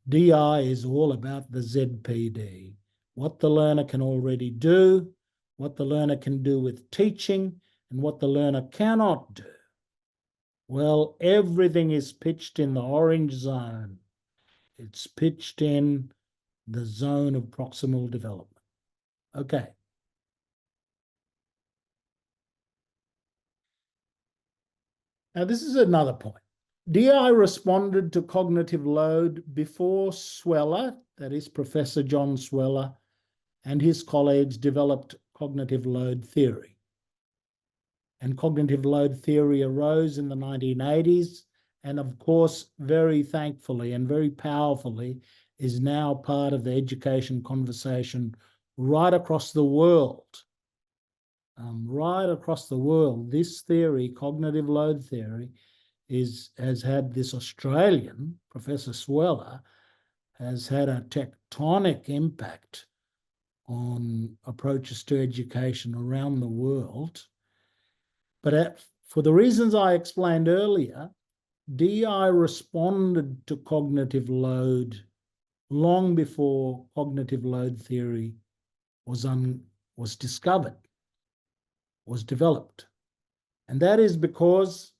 DI is all about the ZPD, what the learner can already do, what the learner can do with teaching, and what the learner cannot do. Well, everything is pitched in the orange zone. It's pitched in the zone of proximal development. Okay. Now, this is another point. DI responded to cognitive load before Sweller, that is Professor John Sweller, and his colleagues developed cognitive load theory. And cognitive load theory arose in the 1980s, and of course, very thankfully and very powerfully, is now part of the education conversation right across the world. Right across the world, this theory, cognitive load theory, has had this Australian, Professor Sweller, has had a tectonic impact on approaches to education around the world. But for the reasons I explained earlier, DI responded to cognitive load long before cognitive load theory was discovered, was developed. And that is because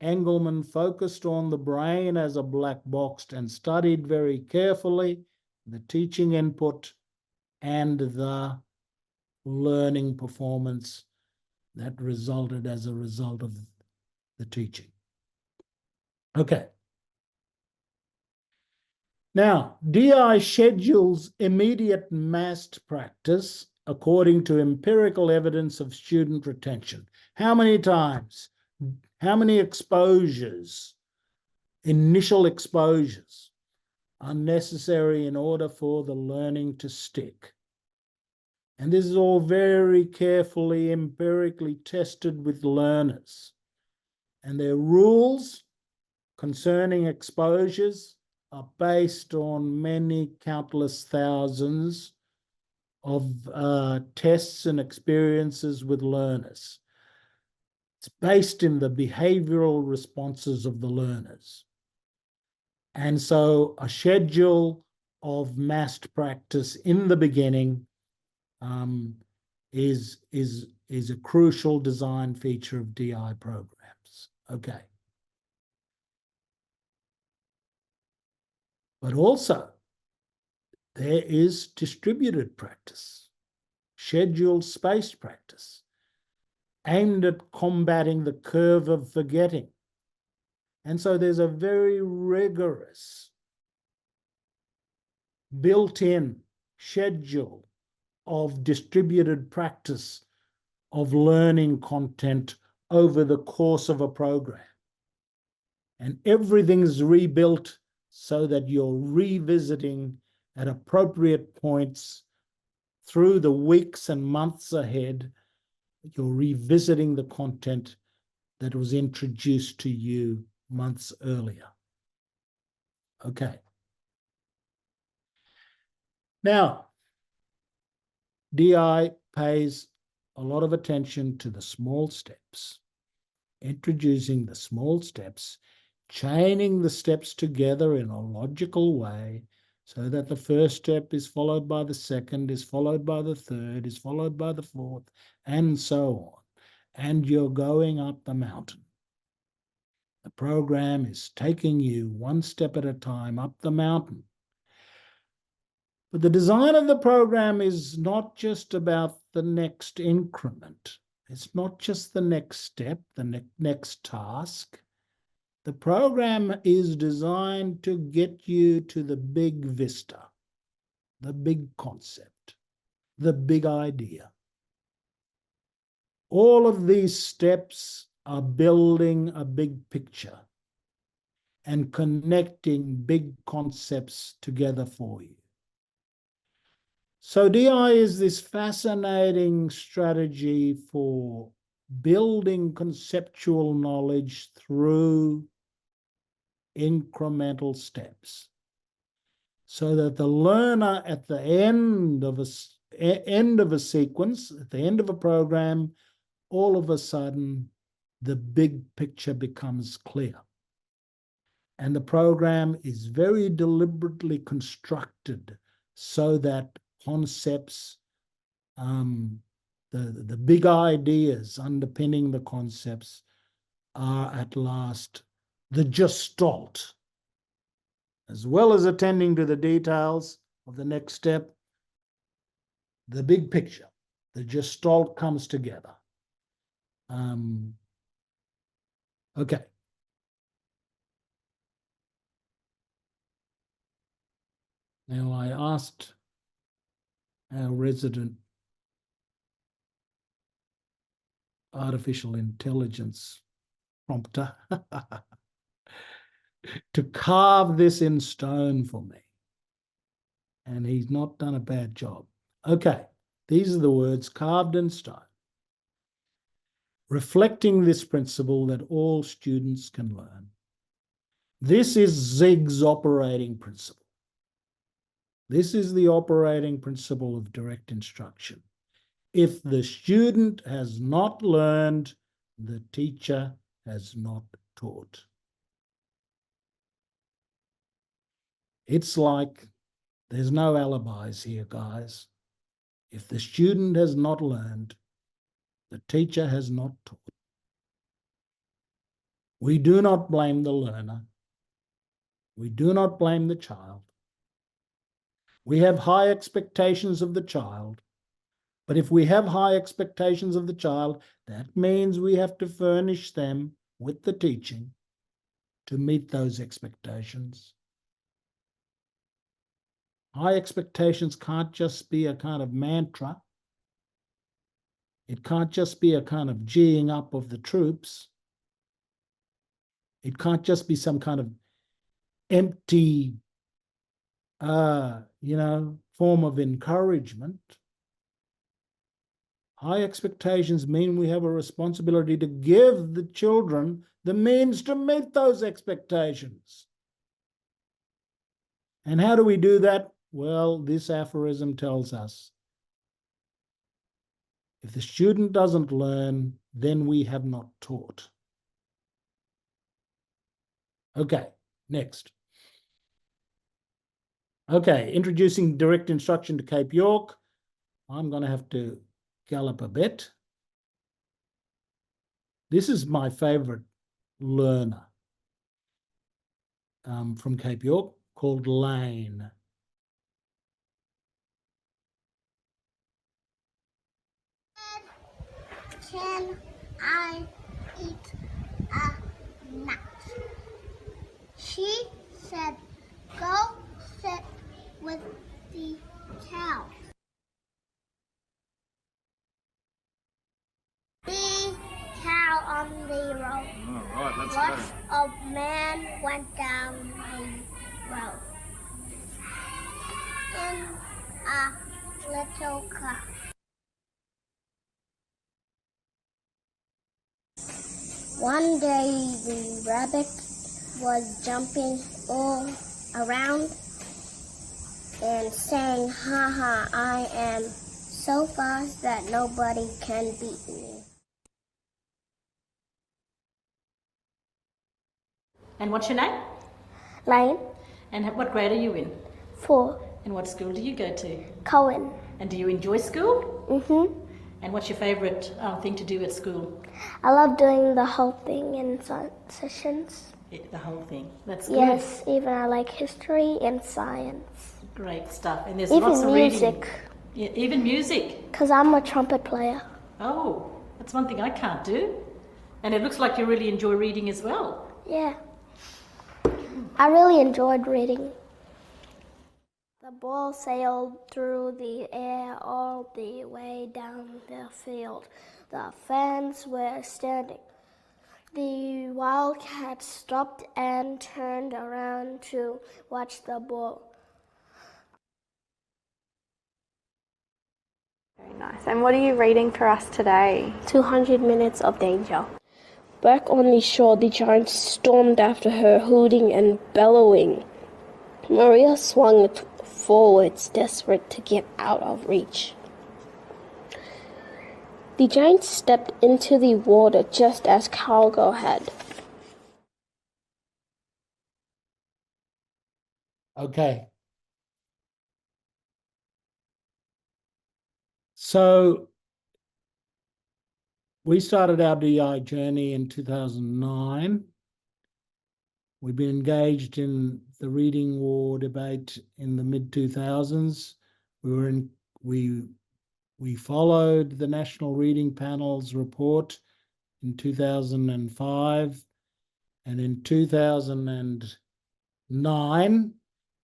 Engelmann focused on the brain as a black box and studied very carefully the teaching input and the learning performance that resulted as a result of the teaching. Okay. Now, DI schedules immediate massed practice according to empirical evidence of student retention. How many times? How many exposures, initial exposures, are necessary in order for the learning to stick? And this is all very carefully, empirically tested with learners. And their rules concerning exposures are based on many countless thousands of tests and experiences with learners. It's based in the behavioral responses of the learners. And so a schedule of massed practice in the beginning is a crucial design feature of DI programs. Okay. But also, there is distributed practice, scheduled spaced practice, aimed at combating the curve of forgetting. And so there's a very rigorous, built-in schedule of distributed practice of learning content over the course of a program. And everything's rebuilt so that you're revisiting at appropriate points through the weeks and months ahead. You're revisiting the content that was introduced to you months earlier. Okay. Now, DI pays a lot of attention to the small steps, introducing the small steps, chaining the steps together in a logical way so that the first step is followed by the second, is followed by the third, is followed by the fourth, and so on. And you're going up the mountain. The program is taking you one step at a time up the mountain. But the design of the program is not just about the next increment. It's not just the next step, the next task. The program is designed to get you to the big vista, the big concept, the big idea. All of these steps are building a big picture and connecting big concepts together for you. So DI is this fascinating strategy for building conceptual knowledge through incremental steps, so that the learner at the end of a sequence, at the end of a program, all of a sudden the big picture becomes clear. And the program is very deliberately constructed so that concepts, the big ideas underpinning the concepts are at last the gestalt. As well as attending to the details of the next step, the big picture, the gestalt comes together. Okay. Now I asked our resident artificial intelligence prompter to carve this in stone for me. And he's not done a bad job. Okay, these are the words carved in stone, reflecting this principle that all students can learn. This is Zig's operating principle. This is the operating principle of direct instruction. If the student has not learned, the teacher has not taught. It's like there's no alibis here, guys. If the student has not learned, the teacher has not taught. We do not blame the learner. We do not blame the child. We have high expectations of the child. But if we have high expectations of the child, that means we have to furnish them with the teaching to meet those expectations. High expectations can't just be a kind of mantra. It can't just be a kind of geeing up of the troops. It can't just be some kind of empty, form of encouragement. High expectations mean we have a responsibility to give the children the means to meet those expectations. And how do we do that? Well, this aphorism tells us, if the student doesn't learn, then we have not taught. Okay, next. Okay, introducing direct instruction to Cape York. I'm going to have to gallop a bit. This is my favorite learner from Cape York, called Lane. Can I eat a nut? She said, go sit with the cow. The cow on the road. All right, let's Lots go. of men went down the road in a little car. One day the rabbit was jumping all around and saying, "Ha ha, I am so fast that nobody can beat me." And what's your name? Lion, And what grade are you in? 4, And what school do you go to? Cohen. And do you enjoy school? Mm-hmm. And what's your favourite thing to do at school? I love doing the whole thing in sessions. The whole thing. That's good. Yes, even I like history and science. Great stuff. And there's Even lots of music, reading. Yeah, even music. because I'm a trumpet player. Oh, that's one thing I can't do. And it looks like you really enjoy reading as well. Yeah. I really enjoyed reading. The ball sailed through the air all the way down the field. The fans were standing. The Wildcats stopped and turned around to watch the ball. Very nice. And what are you reading for us today? 200 Minutes of Danger. Back on the shore, the giants stormed after her, hooting and bellowing. Maria swung forwards, desperate to get out of reach. The giant stepped into the water just as Cargo had. Okay. So we started our DI journey in 2009. We've been engaged in the reading war debate in the mid-2000s. We followed the National Reading Panel's report in 2005, and in 2009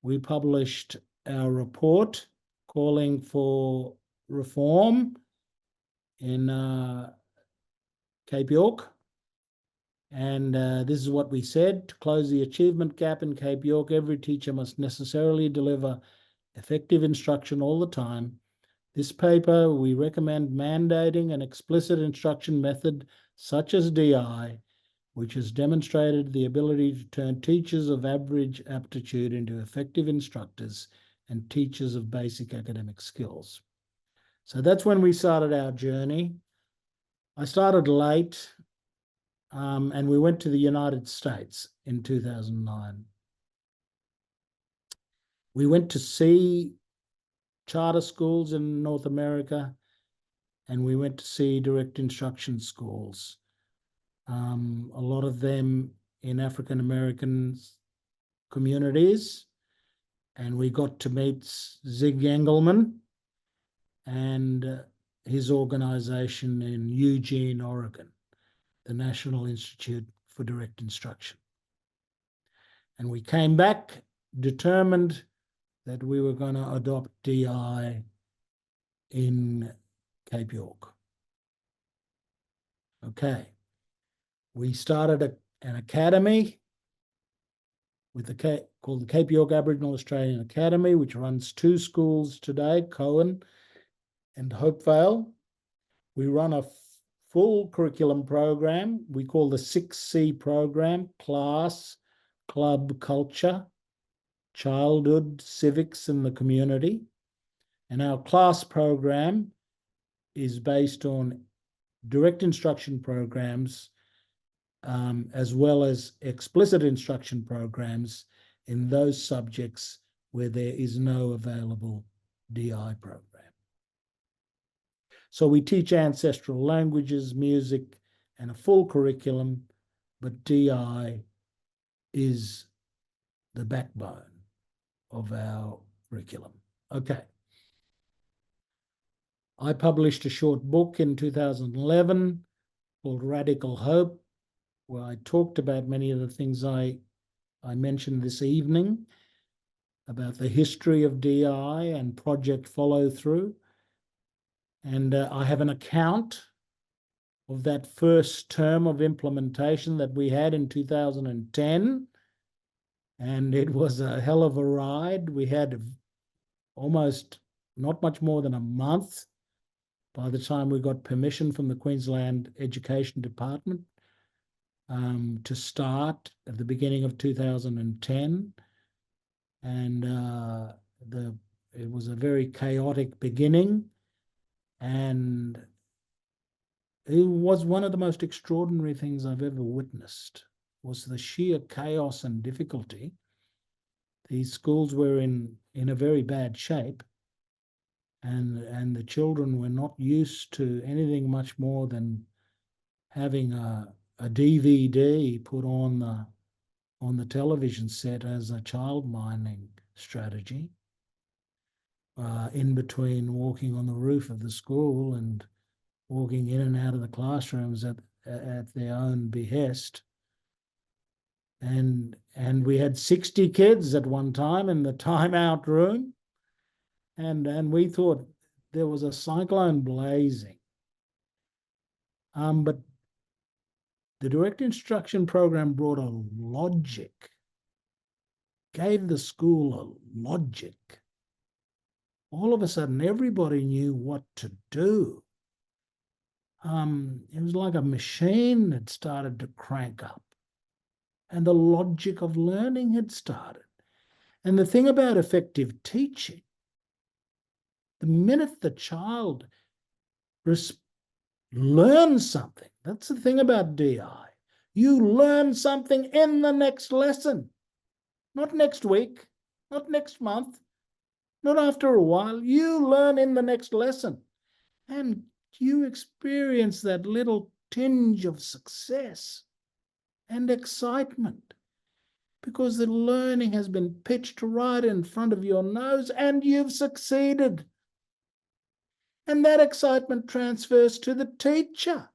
we published our report calling for reform in Cape York. And this is what we said: to close the achievement gap in Cape York, every teacher must necessarily deliver effective instruction all the time. This paper, we recommend mandating an explicit instruction method such as DI, which has demonstrated the ability to turn teachers of average aptitude into effective instructors and teachers of basic academic skills. So that's when we started our journey. I started late, and we went to the United States in 2009. We went to see charter schools in North America, and we went to see direct instruction schools. A lot of them in African American communities, and we got to meet Zig Engelman and his organization in Eugene, Oregon, the National Institute for Direct Instruction. And we came back determined that we were going to adopt DI in Cape York. Okay. We started an academy called the Cape York Aboriginal Australian Academy, which runs 2 schools today, Cohen and Hopevale. We run a full curriculum program we call the 6C program: class, club, culture, childhood, civics, and the community. And our class program is based on direct instruction programs, as well as explicit instruction programs in those subjects where there is no available DI program. So we teach ancestral languages, music, and a full curriculum, but DI is the backbone of our curriculum. Okay. I published a short book in 2011 called Radical Hope, where I talked about many of the things I mentioned this evening about the history of DI and project follow-through. And I have an account of that first term of implementation that we had in 2010. And it was a hell of a ride. We had almost not much more than a month by the time we got permission from the Queensland Education Department to start at the beginning of 2010. And it was a very chaotic beginning. And it was one of the most extraordinary things I've ever witnessed, was the sheer chaos and difficulty. These schools were in a very bad shape, and the children were not used to anything much more than having a DVD put on the television set as a child minding strategy, in between walking on the roof of the school and walking in and out of the classrooms at their own behest. And we had 60 kids at one time in the timeout room. And we thought there was a cyclone blazing. But the direct instruction program brought a logic, gave the school a logic. All of a sudden, everybody knew what to do. It was like a machine that started to crank up, and the logic of learning had started. And the thing about effective teaching, the minute the child learns something, that's the thing about DI. You learn something in the next lesson, not next week, not next month, not after a while. You learn in the next lesson, and you experience that little tinge of success and excitement because the learning has been pitched right in front of your nose and you've succeeded. And that excitement transfers to the teacher,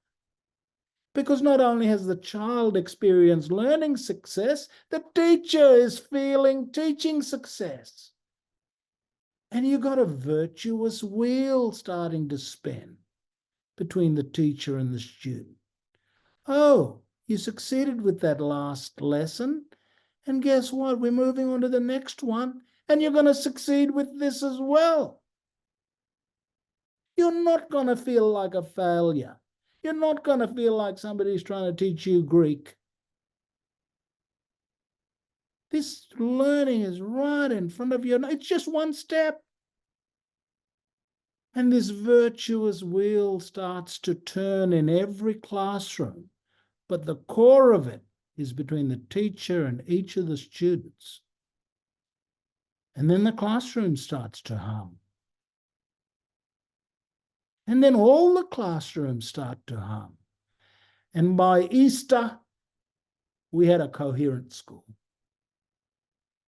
because not only has the child experienced learning success, the teacher is feeling teaching success. And you've got a virtuous wheel starting to spin between the teacher and the student. Oh, you succeeded with that last lesson, and guess what? We're moving on to the next one, and you're going to succeed with this as well. You're not going to feel like a failure. You're not going to feel like somebody's trying to teach you Greek. This learning is right in front of you. It's just one step. And this virtuous wheel starts to turn in every classroom. But the core of it is between the teacher and each of the students. And then the classroom starts to hum. And then all the classrooms start to hum. And by Easter, we had a coherent school.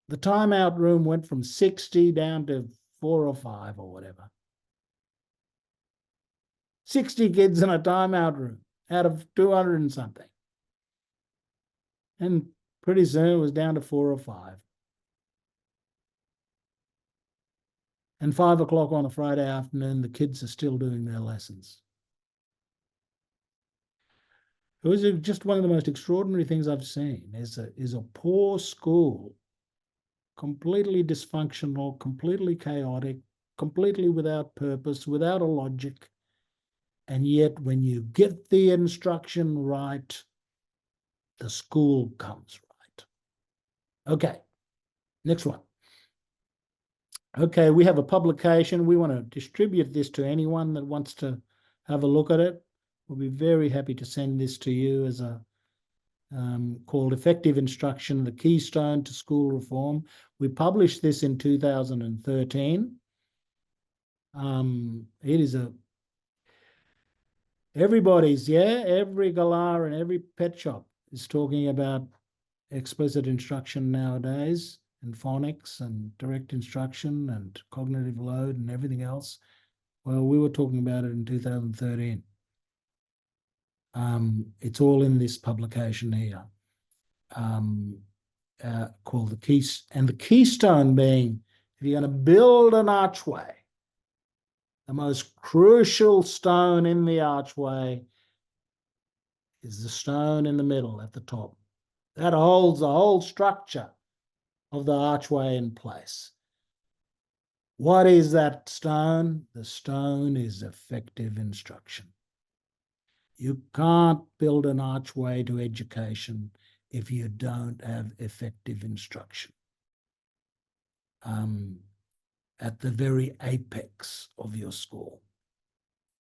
The timeout room went from 60 down to 4 or 5 or whatever. 60 kids in a timeout room out of 200 and something. And pretty soon it was down to 4 or 5. And 5 o'clock on a Friday afternoon, the kids are still doing their lessons. It was just one of the most extraordinary things I've seen is a poor school, completely dysfunctional, completely chaotic, completely without purpose, without a logic. And yet when you get the instruction right, the school comes right. Okay, next one. Okay, we have a publication. We want to distribute this to anyone that wants to have a look at it. We'll be very happy to send this to you as a called Effective Instruction, the Keystone to School Reform. We published this in 2013. It is every galah and every pet shop is talking about explicit instruction nowadays, and phonics and direct instruction and cognitive load and everything else. Well, we were talking about it in 2013. It's all in this publication here, called the Keystone. And the keystone being, if you're going to build an archway, the most crucial stone in the archway is the stone in the middle at the top. That holds the whole structure of the archway in place. What is that stone? The stone is effective instruction. You can't build an archway to education if you don't have effective instruction at the very apex of your school.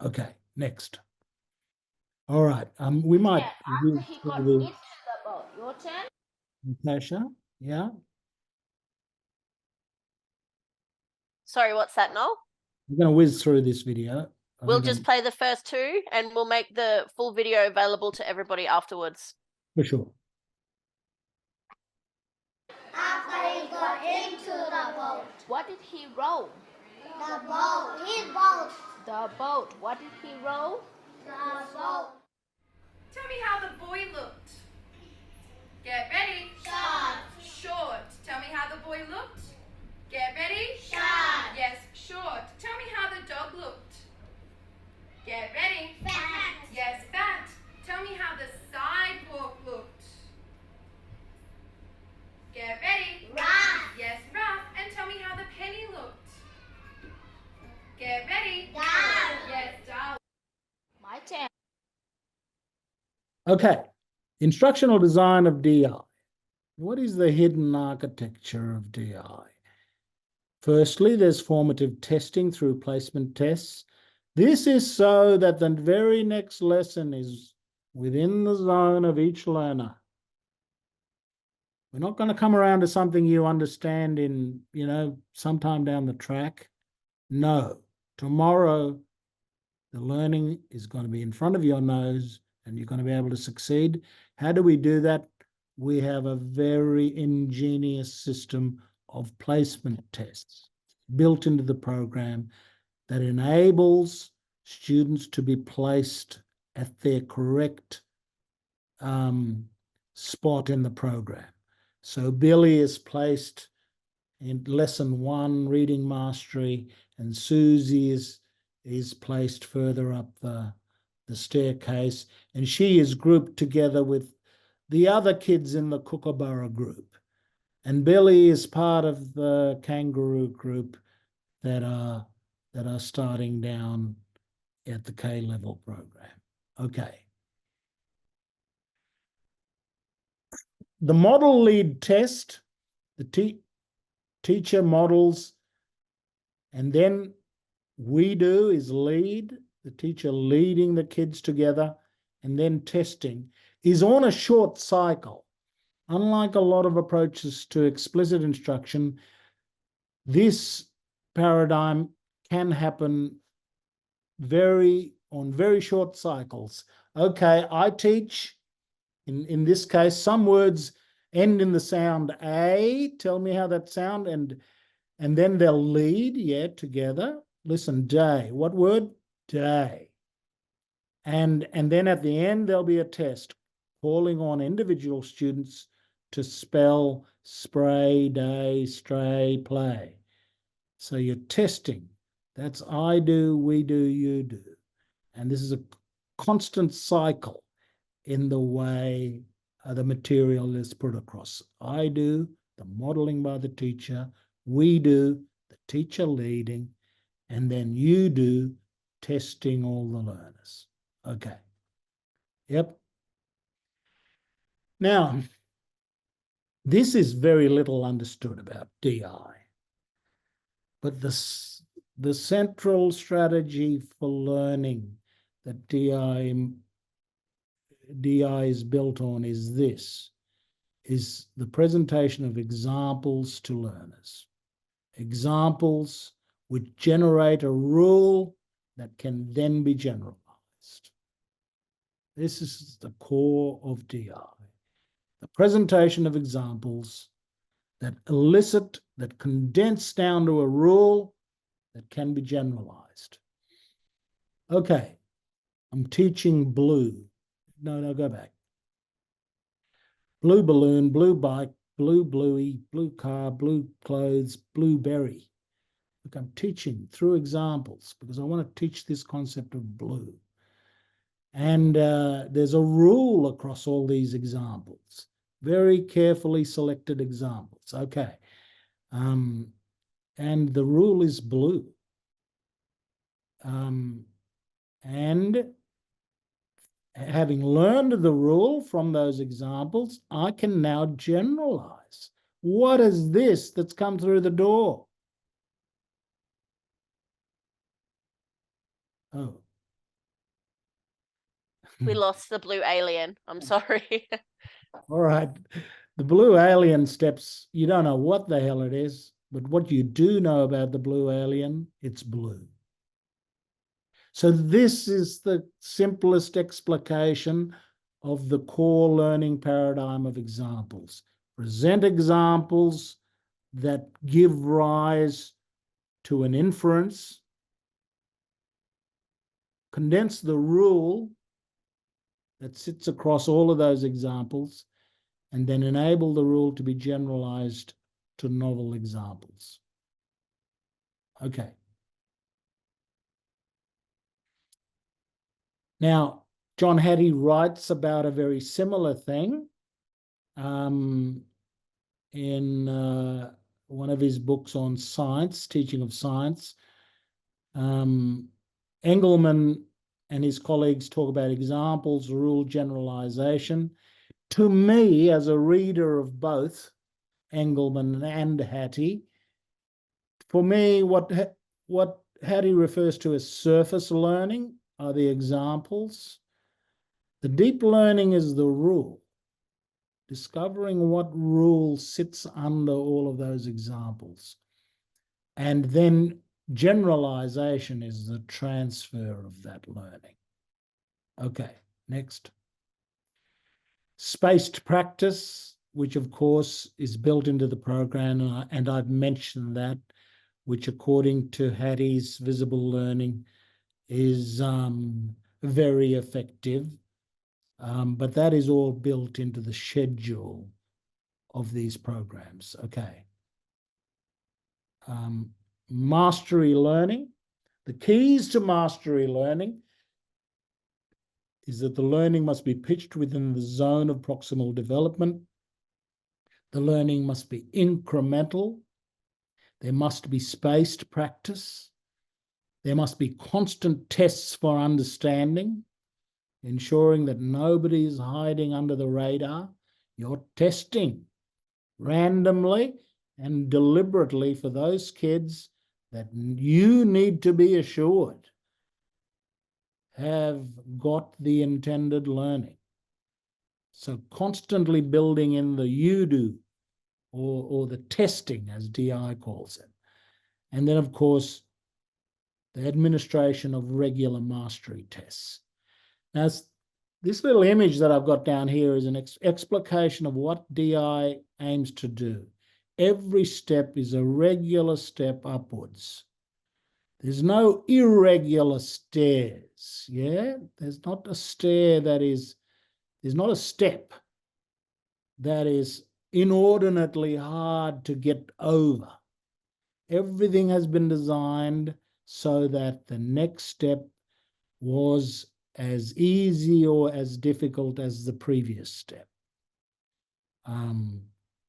Okay, next. All right, we might... After he got hit the boat, your turn? Natasha, yeah? Sorry, what's that, Noel? We're going to whiz through this video. We'll just play the first 2 and we'll make the full video available to everybody afterwards. For sure. After he got into the boat. What did he row? The boat. His boat. The boat. What did he row? The boat. Tell me how the boy looked. Get ready. Show 10. Okay, instructional design of DI. What is the hidden architecture of DI? Firstly, there's formative testing through placement tests. This is so that the very next lesson is within the zone of each learner. We're not going to come around to something you understand in, sometime down the track. No, tomorrow the learning is going to be in front of your nose and you're going to be able to succeed. How do we do that? We have a very ingenious system of placement tests built into the program that enables students to be placed at their correct spot in the program. So Billy is placed in lesson 1, reading mastery, and Susie is placed further up the staircase, and she is grouped together with the other kids in the Kookaburra group. And Billy is part of the kangaroo group that are starting down at the K-level program. Okay. The model lead test, the teacher models, and then we do is lead, the teacher leading the kids together, and then testing, is on a short cycle. Unlike a lot of approaches to explicit instruction, this paradigm can happen on very short cycles. Okay, I teach, in this case, some words end in the sound A. Tell me how that sound, and then they'll lead, together. Listen, day. What word? Day. And then at the end, there'll be a test calling on individual students to spell spray, day, stray, play. So you're testing. That's I do, we do, you do. And this is a constant cycle in the way the material is put across. I do, the modeling by the teacher. We do, the teacher leading. And then you do, testing all the learners. Okay. Yep. Now, this is very little understood about DI. But the central strategy for learning that DI is built on is the presentation of examples to learners. Examples which generate a rule that can then be generalized. This is the core of DI. The presentation of examples that elicit, that condense down to a rule that can be generalized. Okay, I'm teaching blue. No, go back. Blue balloon, blue bike, blue bluey, blue car, blue clothes, blueberry. Look, I'm teaching through examples because I want to teach this concept of blue. And there's a rule across all these examples, very carefully selected examples. Okay. And the rule is blue. And having learned the rule from those examples, I can now generalize. What is this that's come through the door? Oh. We lost the blue alien. I'm sorry. All right. The blue alien steps, you don't know what the hell it is, but what you do know about the blue alien, it's blue. So this is the simplest explication of the core learning paradigm of examples. Present examples that give rise to an inference, condense the rule that sits across all of those examples, and then enable the rule to be generalized to novel examples. Okay. Now, John Hattie writes about a very similar thing in one of his books on science, teaching of science. Engelman and his colleagues talk about examples, rule, generalization. To me, as a reader of both Engelman and Hattie, for me, what Hattie refers to as surface learning are the examples. The deep learning is the rule, discovering what rule sits under all of those examples. And then generalization is the transfer of that learning. Okay, next. Spaced practice, which of course is built into the program, and I've mentioned that, which according to Hattie's visible learning is very effective. But that is all built into the schedule of these programs. Okay. Mastery learning. The keys to mastery learning is that the learning must be pitched within the zone of proximal development. The learning must be incremental. There must be spaced practice. There must be constant tests for understanding, ensuring that nobody is hiding under the radar. You're testing randomly and deliberately for those kids that you need to be assured have got the intended learning. So constantly building in the you do or the testing, as DI calls it. And then, of course, the administration of regular mastery tests. Now, this little image that I've got down here is an explication of what DI aims to do. Every step is a regular step upwards. There's no irregular stairs, yeah? There's not a stair there's not a step that is inordinately hard to get over. Everything has been designed so that the next step was as easy or as difficult as the previous step.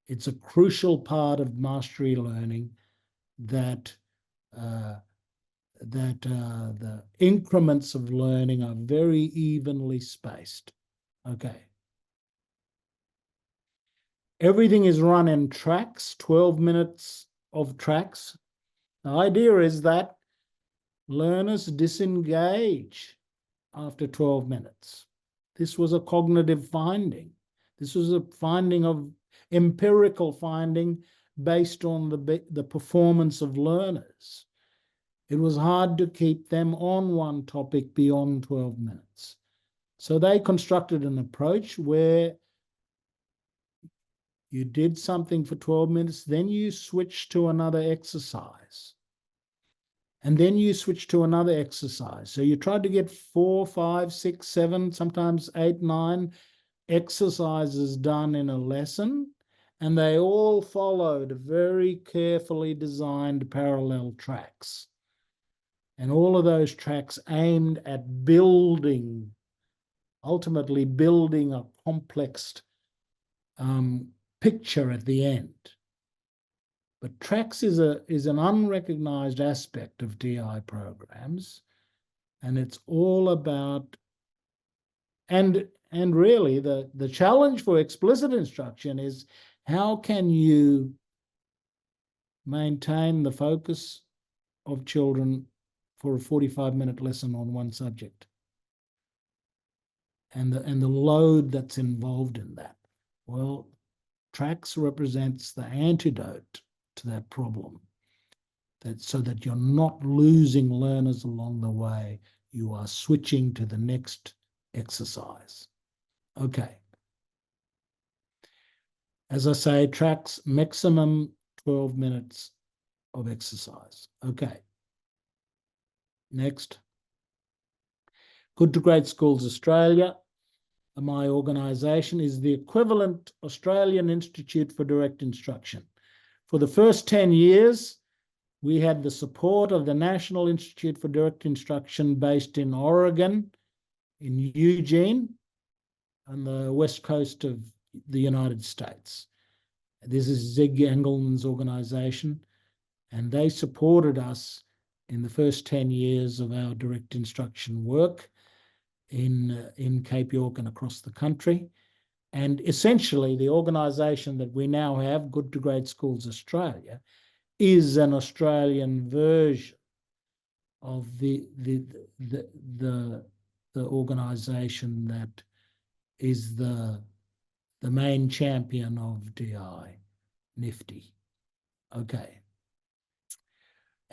It's a crucial part of mastery learning that the increments of learning are very evenly spaced. Okay. Everything is run in tracks, 12 minutes of tracks. The idea is that learners disengage after 12 minutes. This was a cognitive finding. This was a finding of empirical finding based on the performance of learners. It was hard to keep them on one topic beyond 12 minutes. So they constructed an approach where you did something for 12 minutes, then you switched to another exercise. And then you switch to another exercise. So you tried to get 4, 5, 6, 7, sometimes 8, 9 exercises done in a lesson, and they all followed very carefully designed parallel tracks. And all of those tracks aimed at building, ultimately building a complex picture at the end. But tracks is an unrecognized aspect of DI programs, and it's all about, and really the challenge for explicit instruction is how can you maintain the focus of children for a 45-minute lesson on one subject, and the load that's involved in that. Well, tracks represents the antidote to that problem, so that you're not losing learners along the way. You are switching to the next exercise. Okay. As I say, tracks maximum 12 minutes of exercise. Okay. Next. Good to Great Schools Australia, my organisation, is the equivalent Australian Institute for Direct Instruction. For the first 10 years, we had the support of the National Institute for Direct Instruction based in Oregon, in Eugene, on the west coast of the United States. This is Zig Engelman's organisation, and they supported us in the first 10 years of our direct instruction work. in Cape York and across the country. And essentially, the organisation that we now have, Good to Great Schools Australia, is an Australian version of the organisation that is the main champion of DI, Nifty. Okay.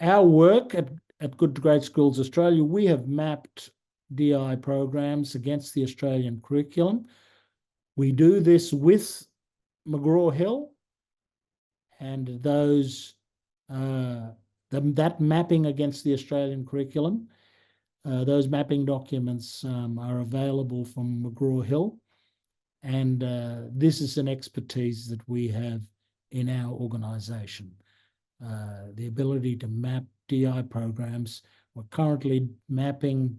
Our work at Good to Great Schools Australia, we have mapped DI programs against the Australian curriculum. We do this with McGraw Hill, and that mapping against the Australian curriculum, those mapping documents are available from McGraw Hill, and this is an expertise that we have in our organisation. The ability to map DI programs. We're currently mapping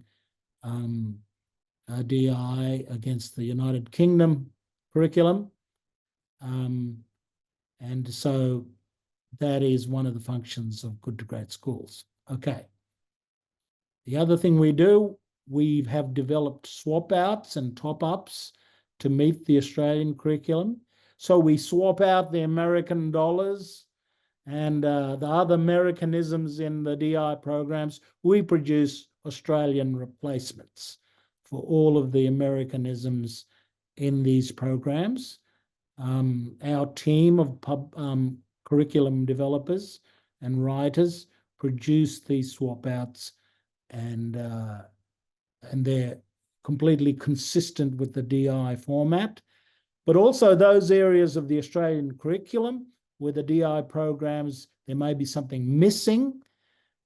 DI against the United Kingdom curriculum. And so that is one of the functions of Good to Great Schools. Okay. The other thing we do, we have developed swap outs and top ups to meet the Australian curriculum. So we swap out the American dollars and the other Americanisms in the DI programs. We produce Australian replacements for all of the Americanisms in these programs. Our team of curriculum developers and writers produce these swap outs, and they're completely consistent with the DI format. But also those areas of the Australian curriculum where the DI programs, there may be something missing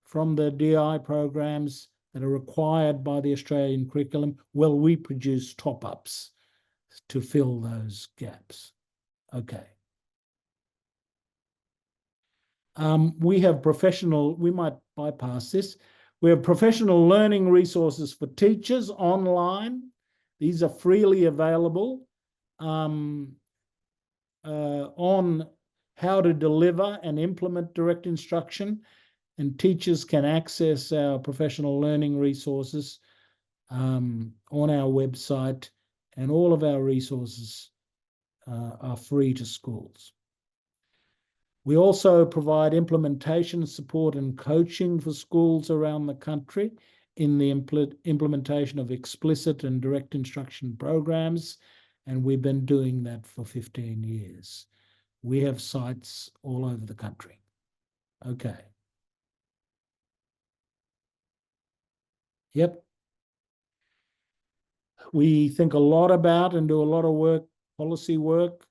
from the DI programs that are required by the Australian curriculum. Well, we produce top-ups to fill those gaps. Okay. We have we might bypass this. We have professional learning resources for teachers online. These are freely available on how to deliver and implement direct instruction, and teachers can access our professional learning resources on our website, and all of our resources are free to schools. We also provide implementation support and coaching for schools around the country in the implementation of explicit and direct instruction programs, and we've been doing that for 15 years. We have sites all over the country. Okay. Yep. We think a lot about and do a lot of work, policy work,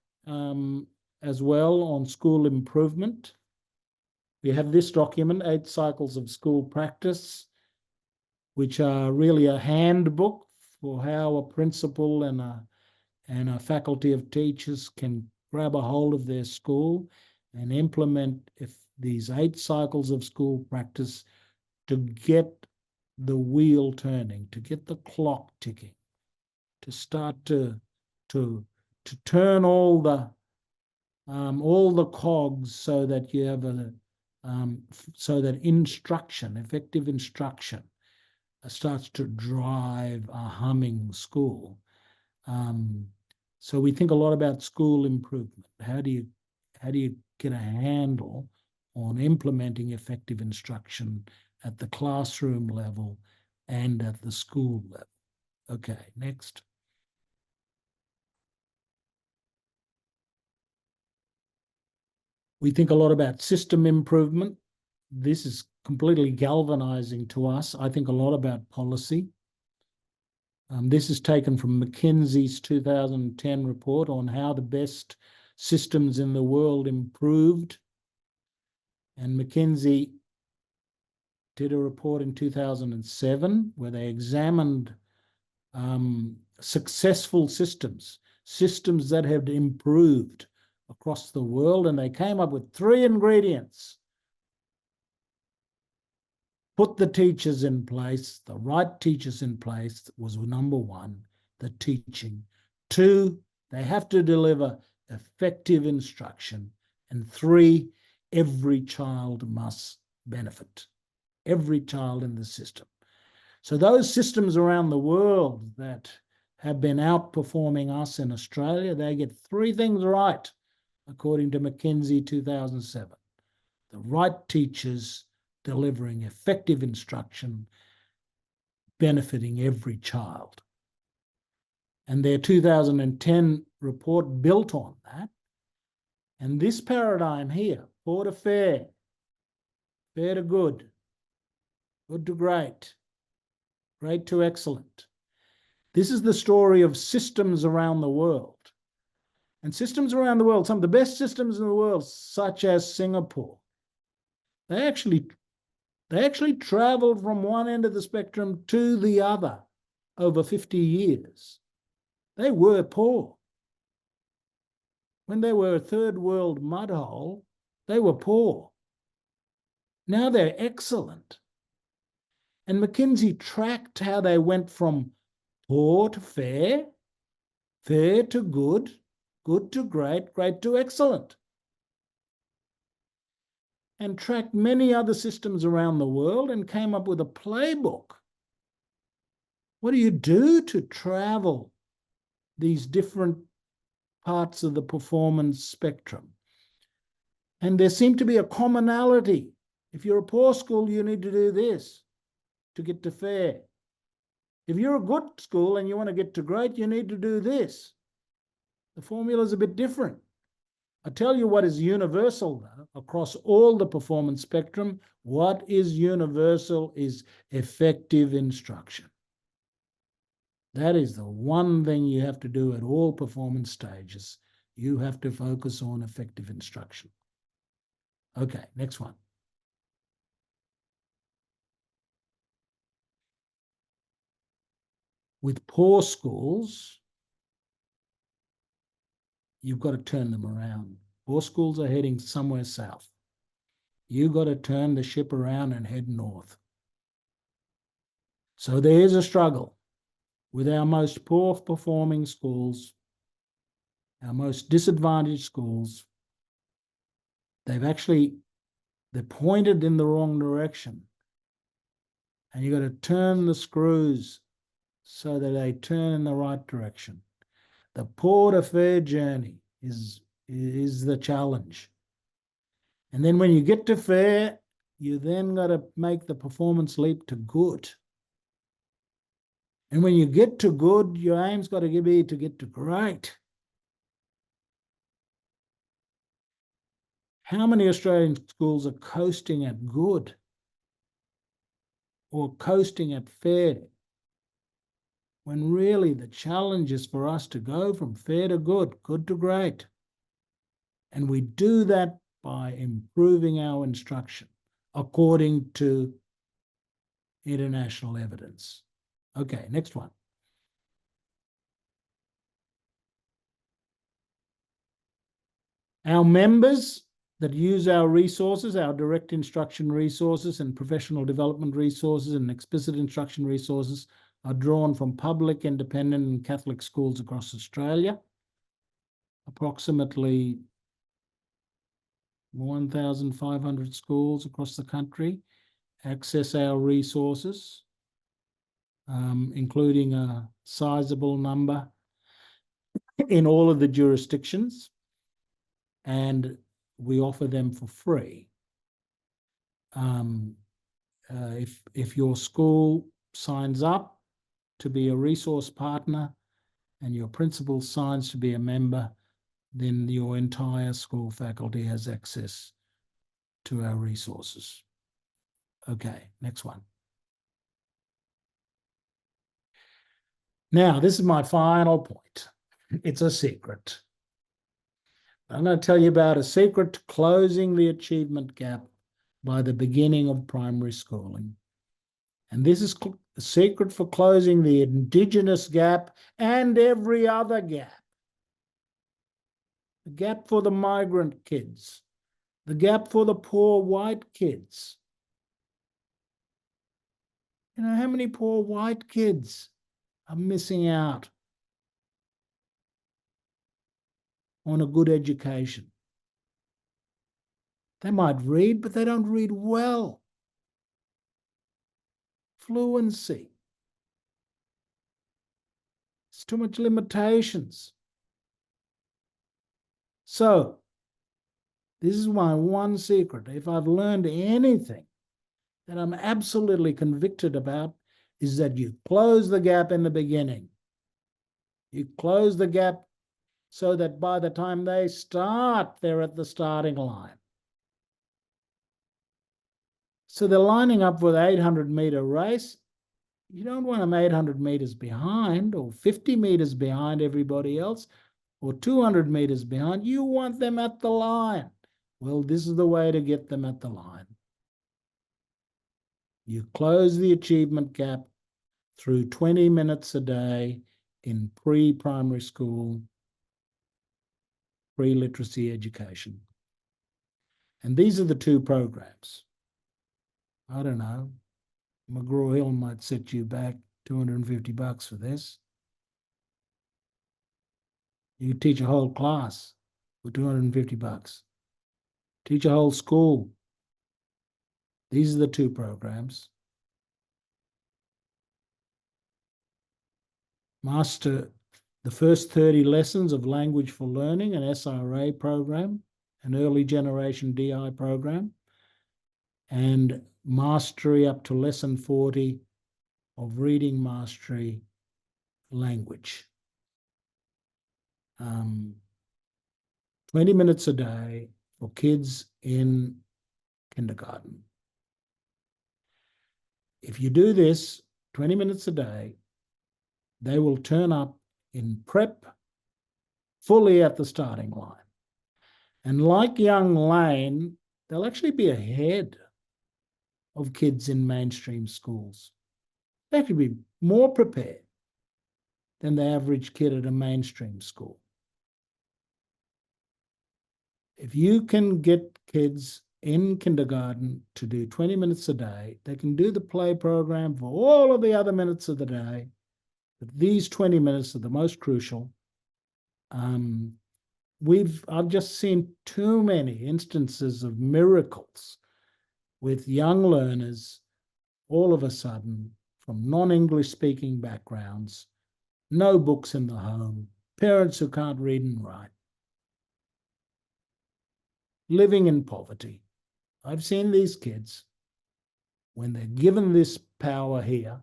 as well on school improvement. We have this document, 8 Cycles of School Practice, which are really a handbook for how a principal and a faculty of teachers can grab a hold of their school and implement these 8 cycles of school practice to get the wheel turning, to get the clock ticking, to start to turn all the cogs so that you have so that effective instruction starts to drive a humming school. So we think a lot about school improvement. How do you get a handle on implementing effective instruction at the classroom level and at the school level? Okay, next. We think a lot about system improvement. This is completely galvanizing to us. I think a lot about policy. This is taken from McKinsey's 2010 report on how the best systems in the world improved. And McKinsey did a report in 2007 where they examined successful systems that had improved across the world, and they came up with 3 ingredients. Put the teachers in place, the right teachers in place was number 1, the teaching. 2, they have to deliver effective instruction. And 3, every child must benefit, every child in the system. So those systems around the world that have been outperforming us in Australia, they get 3 things right, according to McKinsey 2007. The right teachers delivering effective instruction, benefiting every child. And their 2010 report built on that. And this paradigm here, poor to fair, fair to good, good to great, great to excellent. This is the story of systems around the world. And systems around the world, some of the best systems in the world, such as Singapore, they actually traveled from one end of the spectrum to the other over 50 years. They were poor. When they were a third world mudhole, they were poor. Now they're excellent. And McKinsey tracked how they went from poor to fair, fair to good, good to great, great to excellent. And tracked many other systems around the world and came up with a playbook. What do you do to travel these different parts of the performance spectrum? And there seemed to be a commonality. If you're a poor school, you need to do this to get to fair. If you're a good school and you want to get to great, you need to do this. The formula is a bit different. I tell you what is universal though, across all the performance spectrum. What is universal is effective instruction. That is the one thing you have to do at all performance stages. You have to focus on effective instruction. Okay, next one. With poor schools, you've got to turn them around. Poor schools are heading somewhere south. You've got to turn the ship around and head north. So there is a struggle with our most poor performing schools, our most disadvantaged schools. They're pointed in the wrong direction. And you've got to turn the screws so that they turn in the right direction. The poor to fair journey is the challenge. And then when you get to fair, you then got to make the performance leap to good. And when you get to good, your aim's got to be to get to great. How many Australian schools are coasting at good or coasting at fair, when really the challenge is for us to go from fair to good, good to great? And we do that by improving our instruction according to international evidence. Okay, next one. Our members that use our resources, our direct instruction resources and professional development resources and explicit instruction resources, are drawn from public, independent and Catholic schools across Australia. Approximately 1,500 schools across the country access our resources, including a sizable number in all of the jurisdictions, and we offer them for free. If your school signs up to be a resource partner and your principal signs to be a member, then your entire school faculty has access to our resources. Okay, next one. Now, this is my final point. It's a secret. I'm going to tell you about a secret to closing the achievement gap by the beginning of primary schooling. And this is a secret for closing the Indigenous gap and every other gap. The gap for the migrant kids, the gap for the poor white kids. You know, how many poor white kids are missing out on a good education? They might read, but they don't read well. fluency. It's too much limitations. So this is my one secret. If I've learned anything that I'm absolutely convicted about, is that you close the gap in the beginning. You close the gap so that by the time they start, they're at the starting line. So they're lining up for the 800-meter race. You don't want them 800 meters behind or 50 meters behind everybody else or 200 meters behind. You want them at the line. Well, this is the way to get them at the line. You close the achievement gap through 20 minutes a day in pre-primary school, pre-literacy education. And these are the two programs. I don't know, McGraw Hill might set you back $250 for this. You could teach a whole class for $250. Teach a whole school. These are the two programs. Master the first 30 lessons of Language for Learning, an SRA program, an early generation DI program, and mastery up to lesson 40 of Reading Mastery Language. 20 minutes a day for kids in kindergarten. If you do this 20 minutes a day, they will turn up in prep fully at the starting line. And like young Lane, they'll actually be ahead of kids in mainstream schools. They could be more prepared than the average kid at a mainstream school. If you can get kids in kindergarten to do 20 minutes a day, they can do the play program for all of the other minutes of the day, but these 20 minutes are the most crucial. I've just seen too many instances of miracles with young learners all of a sudden from non-English speaking backgrounds, no books in the home, parents who can't read and write, living in poverty. I've seen these kids, when they're given this power here,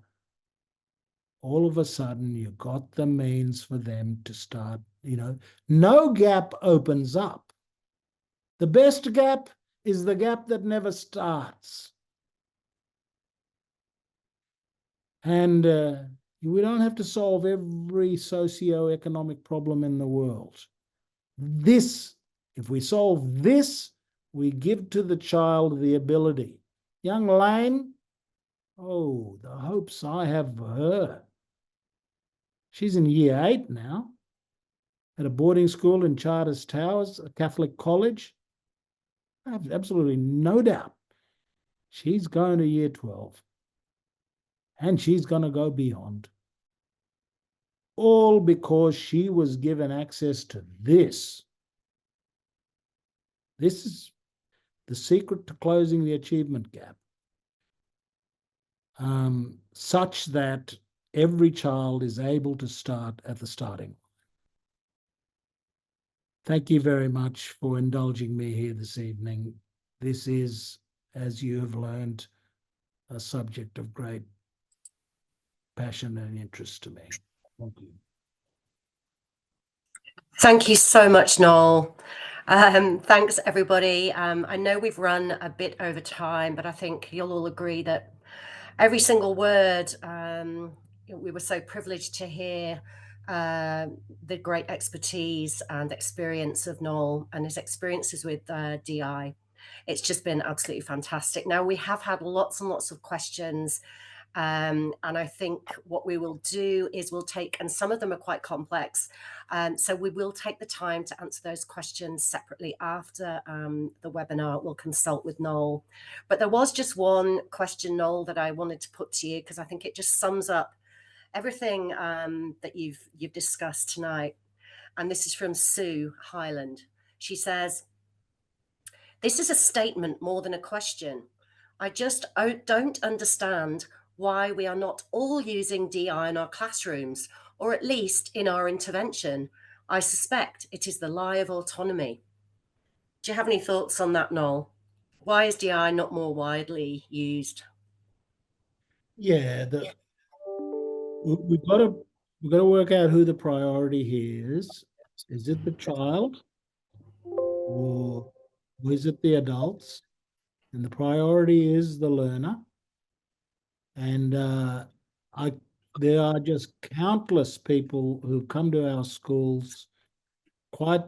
all of a sudden you've got the means for them to start, no gap opens up. The best gap is the gap that never starts. And we don't have to solve every socio-economic problem in the world. If we solve this, we give to the child the ability. Young Lane, oh, the hopes I have for her. She's in year 8 now, at a boarding school in Charters Towers, a Catholic college. I have absolutely no doubt she's going to year 12. And she's going to go beyond. All because she was given access to this. This is the secret to closing the achievement gap. Such that every child is able to start at the starting line. Thank you very much for indulging me here this evening. This is, as you have learned, a subject of great passion and interest to me. Thank you. Thank you so much, Noel. Thanks, everybody. I know we've run a bit over time, but I think you'll all agree that every single word, we were so privileged to hear the great expertise and experience of Noel and his experiences with DI. It's just been absolutely fantastic. Now, we have had lots and lots of questions. And I think what we will do is we'll take, and some of them are quite complex, so we will take the time to answer those questions separately after the webinar. We'll consult with Noel. But there was just one question, Noel, that I wanted to put to you because I think it just sums up everything that you've discussed tonight. And this is from Sue Highland. She says, "This is a statement more than a question. I just don't understand why we are not all using DI in our classrooms, or at least in our intervention. I suspect it is the lie of autonomy. Do you have any thoughts on that, Noel? Why is DI not more widely used? Yeah, we've got to work out who the priority here is. Is it the child, or is it the adults? And the priority is the learner. And there are just countless people who come to our schools quite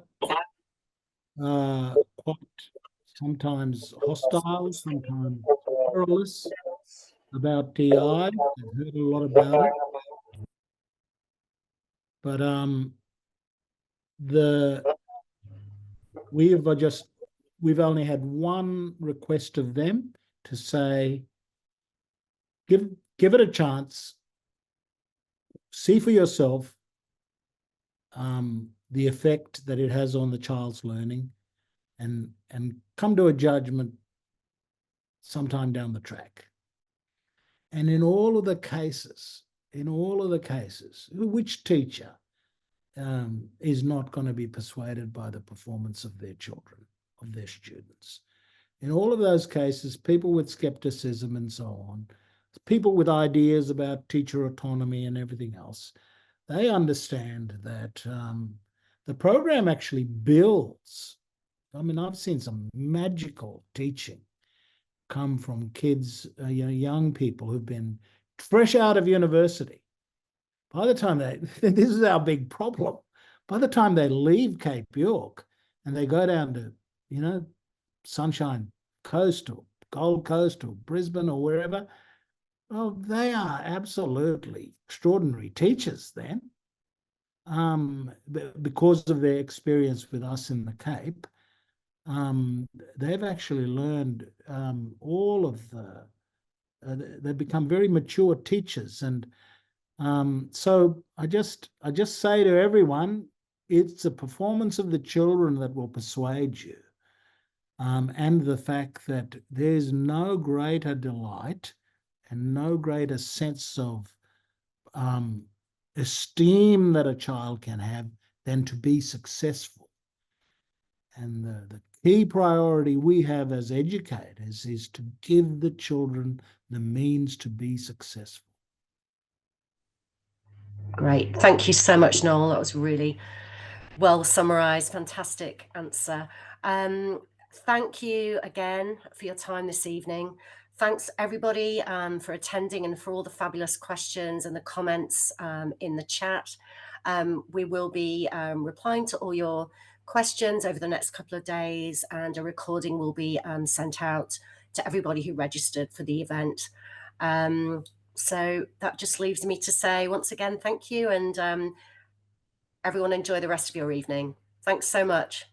sometimes hostile, sometimes querulous about DI. I've heard a lot about it. But we've only had one request of them to say, give it a chance, see for yourself the effect that it has on the child's learning, and come to a judgment sometime down the track. And in all of the cases, which teacher is not going to be persuaded by the performance of their children, of their students? In all of those cases, people with skepticism and so on, people with ideas about teacher autonomy and everything else, they understand that the program actually builds. I mean, I've seen some magical teaching come from kids, young people who've been fresh out of university. By the time this is our big problem. By the time they leave Cape York and they go down to, Sunshine Coast or Gold Coast or Brisbane or wherever, well, they are absolutely extraordinary teachers then, because of their experience with us in the Cape. They've actually learned all of they've become very mature teachers. And so I just say to everyone, it's the performance of the children that will persuade you, and the fact that there's no greater delight and no greater sense of esteem that a child can have than to be successful. And the key priority we have as educators is to give the children the means to be successful. Great. Thank you so much, Noel. That was really well summarised. Fantastic answer. Thank you again for your time this evening. Thanks, everybody, for attending and for all the fabulous questions and the comments in the chat. We will be replying to all your questions over the next couple of days, and a recording will be sent out to everybody who registered for the event. So that just leaves me to say once again, thank you, and everyone enjoy the rest of your evening. Thanks so much.